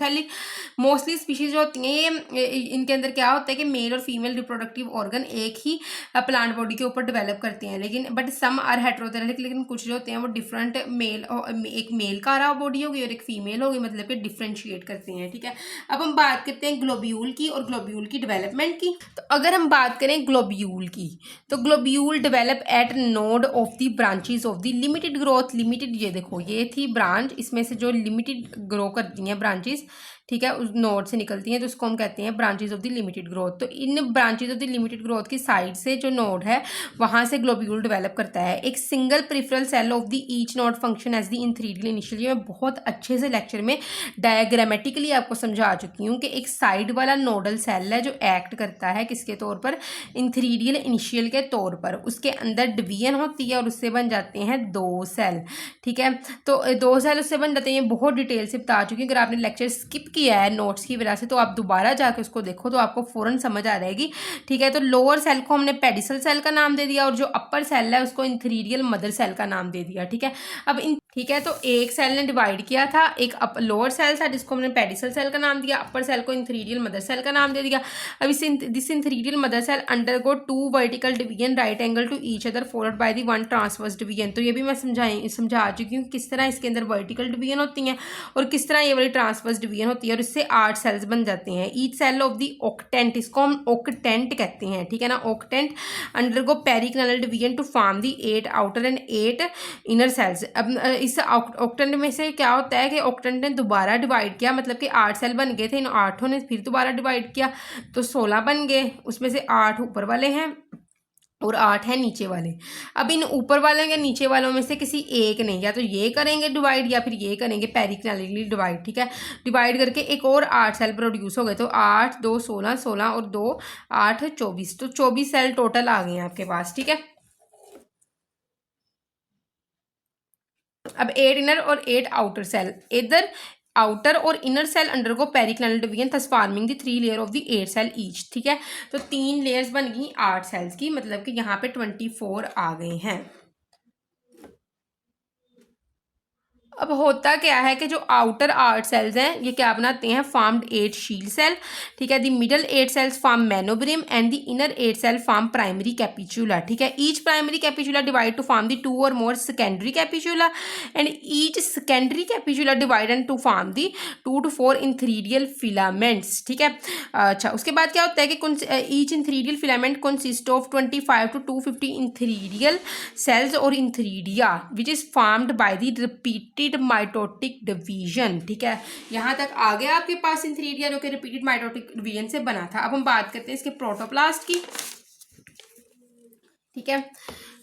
mostly species जो होती हैं ये इनके अंदर क्या होता है कि मेल और फीमेल रिप्रोडक्टिव ऑर्गन एक ही प्लांट बॉडी के ऊपर डेवलप करते हैं, लेकिन बट सम आर हेटेरोजेनिक, लेकिन कुछ जो होते हैं वो डिफरेंट मेल, एक मेल का रहा बॉडी होगी और एक फीमेल होगी, मतलब कि डिफ्रेंशिएट करते हैं, ठीक है। अब हम बात करते हैं ग्लोब्यूल की और ग्लोब्यूल की डेवलपमेंट की। तो अगर हम बात करें ग्लोब्यूल की, तो globule develop at node of the branches of the limited growth, limited, ये देखो ये थी ब्रांच, इसमें से जो लिमिटेड ग्रो करती हैं ब्रांचेस, ठीक है, उस नोड से निकलती हैं, तो उसको हम कहते हैं branches of the limited growth. तो इन branches of the limited growth की साइड से जो नोड है वहाँ से ग्लोब्यूल डेवलप करता है। एक single peripheral cell of the each node function as the antheridial initial, मैं बहुत अच्छे से लेक्चर में डायग्रामेटिकली आपको समझा चुकी हूँ कि एक साइड वाला नोडल सेल है जो एक्ट करता है किसके तौर पर, इंथीरियल इनिशियल के तौर पर, उसके अंदर डिवीजन होती है और उससे बन जाते हैं दो सेल, ठीक है। तो दो सेल उससे बन जाते हैं, बहुत डिटेल से बता चुकी हूँ। अगर आपने लेक्चर स्किप किया है नोट्स की वजह से तो आप दोबारा जाके उसको देखो तो आपको फौरन समझ आ जाएगी, ठीक है। तो लोअर सेल को हमने पेडिसल सेल का नाम दे दिया और जो अपर सेल है उसको इंथीरियल मदर सेल का नाम दे दिया, ठीक है। अब इन, ठीक है, तो एक सेल ने डिवाइड किया था, एक लोअर सेल था जिसको हमने पेडिसल सेल का नाम दिया, अपर सेल को इंथीरियल मदर सेल का नाम दे दिया। अब इस this antheridial mother cell undergo 2 vertical division right angle to each other followed by the 1 transverse division. तो ये भी मैं समझा चुकी हूँ किस तरह इसके अंदर वर्टिकल डिवीजन होती हैं और किस तरह ये वाली ट्रांसवर्स डिवीजन होती है, और इससे 8 सेल्स बन जाते हैं। Each cell of the octant, इसको हम ऑक्टेंट कहते हैं, ठीक है ना, octant undergo periclinal division to form the 8 outer and 8 inner cells. अब इस ऑक्टेंट में से क्या होता है कि ऑक्टेंट ने दोबारा डिवाइड किया, मतलब कि 8 सेल बन गए थे, इन 8 ने फिर दोबारा डिवाइड किया तो 16 बन गए, उसमें से 8 ऊपर वाले हैं और 8 है नीचे वाले। अब इन ऊपर वाले के नीचे वालों में से किसी एक ने या तो ये करेंगे डिवाइड या फिर ये करेंगे पेरिक्लिनली डिवाइड, ठीक है। डिवाइड करके एक और 8 सेल प्रोड्यूस हो गए, तो 8 2 16, 16 और 2 8 24, तो 24 सेल टोटल आ गए हैं आपके पास, ठीक है। अब 8 इनर और 8 आउटर सेल, इधर आउटर और inner cell undergo periclinal division thus forming the 3 layer of the 8 cell each, ठीक है। तो 3 लेयर्स बन गई 8 सेल्स की, मतलब कि यहाँ पे 24 आ गए हैं। अब होता क्या है कि जो आउटर 8 सेल्स हैं ये क्या बनाते हैं, फॉर्म्ड 8 शील्ड सेल, ठीक है। The middle 8 cells form manubrium and the inner 8 cell form primary capitula, ठीक है। Each primary capitula divide to form the 2 और more secondary capitula and each secondary capitula divide and to form the 2 to 4 antheridial filaments, ठीक है। अच्छा, उसके बाद क्या होता है कि each antheridial filament consist of 25 to 250 antheridial cells और antheridia which is formed by the repeated mitotic division, ठीक है। यहां तक आ गया आपके पास इंथीरिया जो कि रिपीटेड माइटोटिक डिवीजन से बना था। अब हम बात करते हैं इसके प्रोटोप्लास्ट की, ठीक है।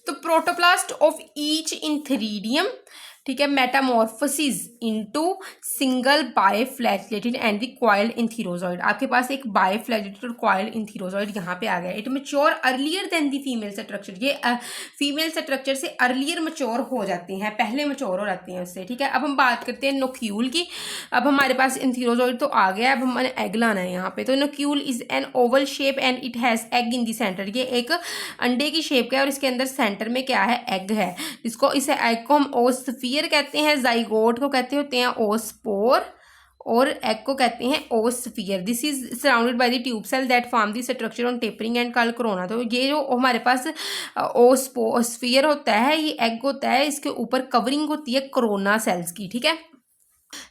तो प्रोटोप्लास्ट ऑफ ईच इंथीरियम, ठीक है, metamorphosis into single biflagellated and the coiled antherozoid. आपके पास एक बायफ्लैजिलेटेड और कॉइल्ड इंथीरोजॉइड यहाँ पे आ गया। It mature earlier than the female structure, ये फीमेल स्ट्रक्चर से अर्लियर मैच्योर हो जाते हैं, पहले मैच्योर हो जाते हैं उससे, ठीक है। अब हम बात करते हैं नोक्यूल की। अब हमारे पास इंथीरोजॉइड तो आ गया, अब हमारे एग लाना है यहाँ पे। तो nucule is an oval shape and it has egg in the centre, ये एक अंडे की शेप का है और इसके अंदर सेंटर में क्या है, एग है। इसको इस एग को हम ओस्फियर स्फीयर कहते हैं, जाइगोट को कहते होते हैं ओस्पोर, और एग को कहते हैं oosphere. This is surrounded by the tube cell that form the structure on tapering end called corona. तो ये जो हमारे पास ओस्फियर होता है, ये एग होता है, इसके ऊपर कवरिंग होती है कोरोना सेल्स की, ठीक है।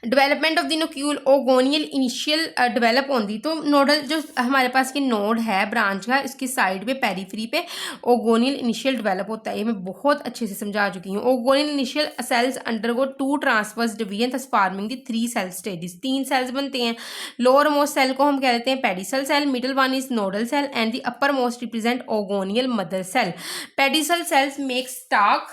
Development of the nuclear oogonial initial develop होती, तो नोडल जो हमारे पास की नोड है ब्रांच का, इसकी साइड पे पेरीफ्री पे ओगोनियल इनिशियल डेवलप होता है। ये मैं बहुत अच्छे से समझा चुकी हूँ। Oogonial initial cells undergo 2 transverse division thus forming the 3 cell stages. 3 cells बनते हैं। लोअर मोस्ट सेल को हम कहते हैं pedicel cell, middle one is nodal cell and the uppermost represent oogonial mother cell. Pedicel cells make stalk,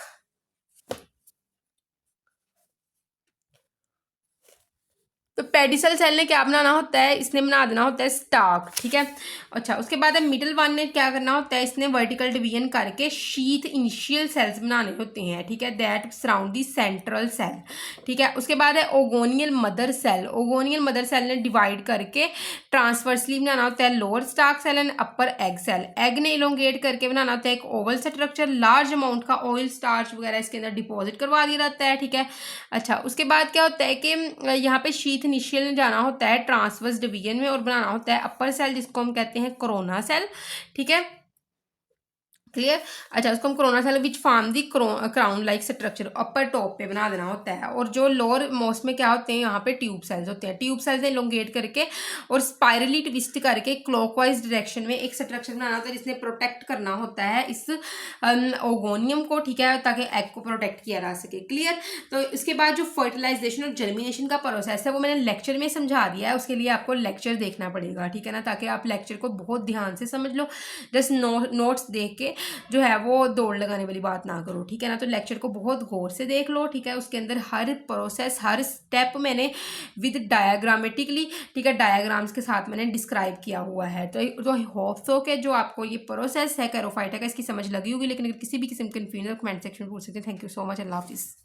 तो pedicel cell ने क्या बनाना होता है, इसने बना देना होता है स्टाक, ठीक है। अच्छा, उसके बाद मिडिल वन ने क्या करना होता है, इसने वर्टिकल डिवीजन करके शीथ इनिशियल सेल्स बनाने होते हैं, ठीक है, that surround the central cell, ठीक है। उसके बाद है oogonial mother cell. Oogonial mother cell ने डिवाइड करके ट्रांसवर्सली बनाना होता है lower stalk cell and upper egg cell. Egg ने इलोंगेट करके बनाना होता है एक ओवल स्ट्रक्चर, लार्ज अमाउंट का ऑयल स्टार्च वगैरह इसके अंदर डिपॉजिट करवा दिया जाता है, ठीक है। अच्छा, उसके बाद क्या होता है कि यहाँ पे शीथ इनिशियल में जाना होता है ट्रांसवर्स डिवीजन में और बनाना होता है अपर सेल, जिसको हम कहते हैं कोरोना सेल, ठीक है, क्लियर। अच्छा, उसको हम corona cell which form the crown like structure upper top पे बना देना होता है। और जो लोअर मोस्ट में क्या होते हैं, यहाँ पे ट्यूब सेल्स होते हैं। ट्यूब सेल्स इलोंगेट करके और स्पाइरली ट्विस्ट करके क्लॉकवाइज डायरेक्शन में एक स्ट्रक्चर बनाना होता है, जिसने प्रोटेक्ट करना होता है इस ओगोनियम को, ठीक है, ताकि एग को प्रोटेक्ट किया जा सके, क्लियर। तो इसके बाद जो फर्टिलाइजेशन और जर्मिनेशन का प्रोसेस है वो मैंने लेक्चर में समझा दिया है, उसके लिए आपको लेक्चर देखना पड़ेगा, ठीक है ना, ताकि आप लेक्चर को बहुत ध्यान से समझ लो। जस्ट नोट्स देख के जो है वो दौड़ लगाने वाली बात ना करो, ठीक है ना। तो लेक्चर को बहुत गौर से देख लो, ठीक है। उसके अंदर हर प्रोसेस, हर स्टेप मैंने विद डायग्रामेटिकली, ठीक है, डायग्राम्स के साथ मैंने डिस्क्राइब किया हुआ है। तो आई होप सो कि जो आपको ये प्रोसेस है कैरोफाइटा का, इसकी समझ लगी होगी। लेकिन अगर किसी भी किस्म की कन्फ्यूजन कमेंट सेक्शन में पूछ सकते हैं। थैंक यू सो मच, अल्लाह हाफिज़।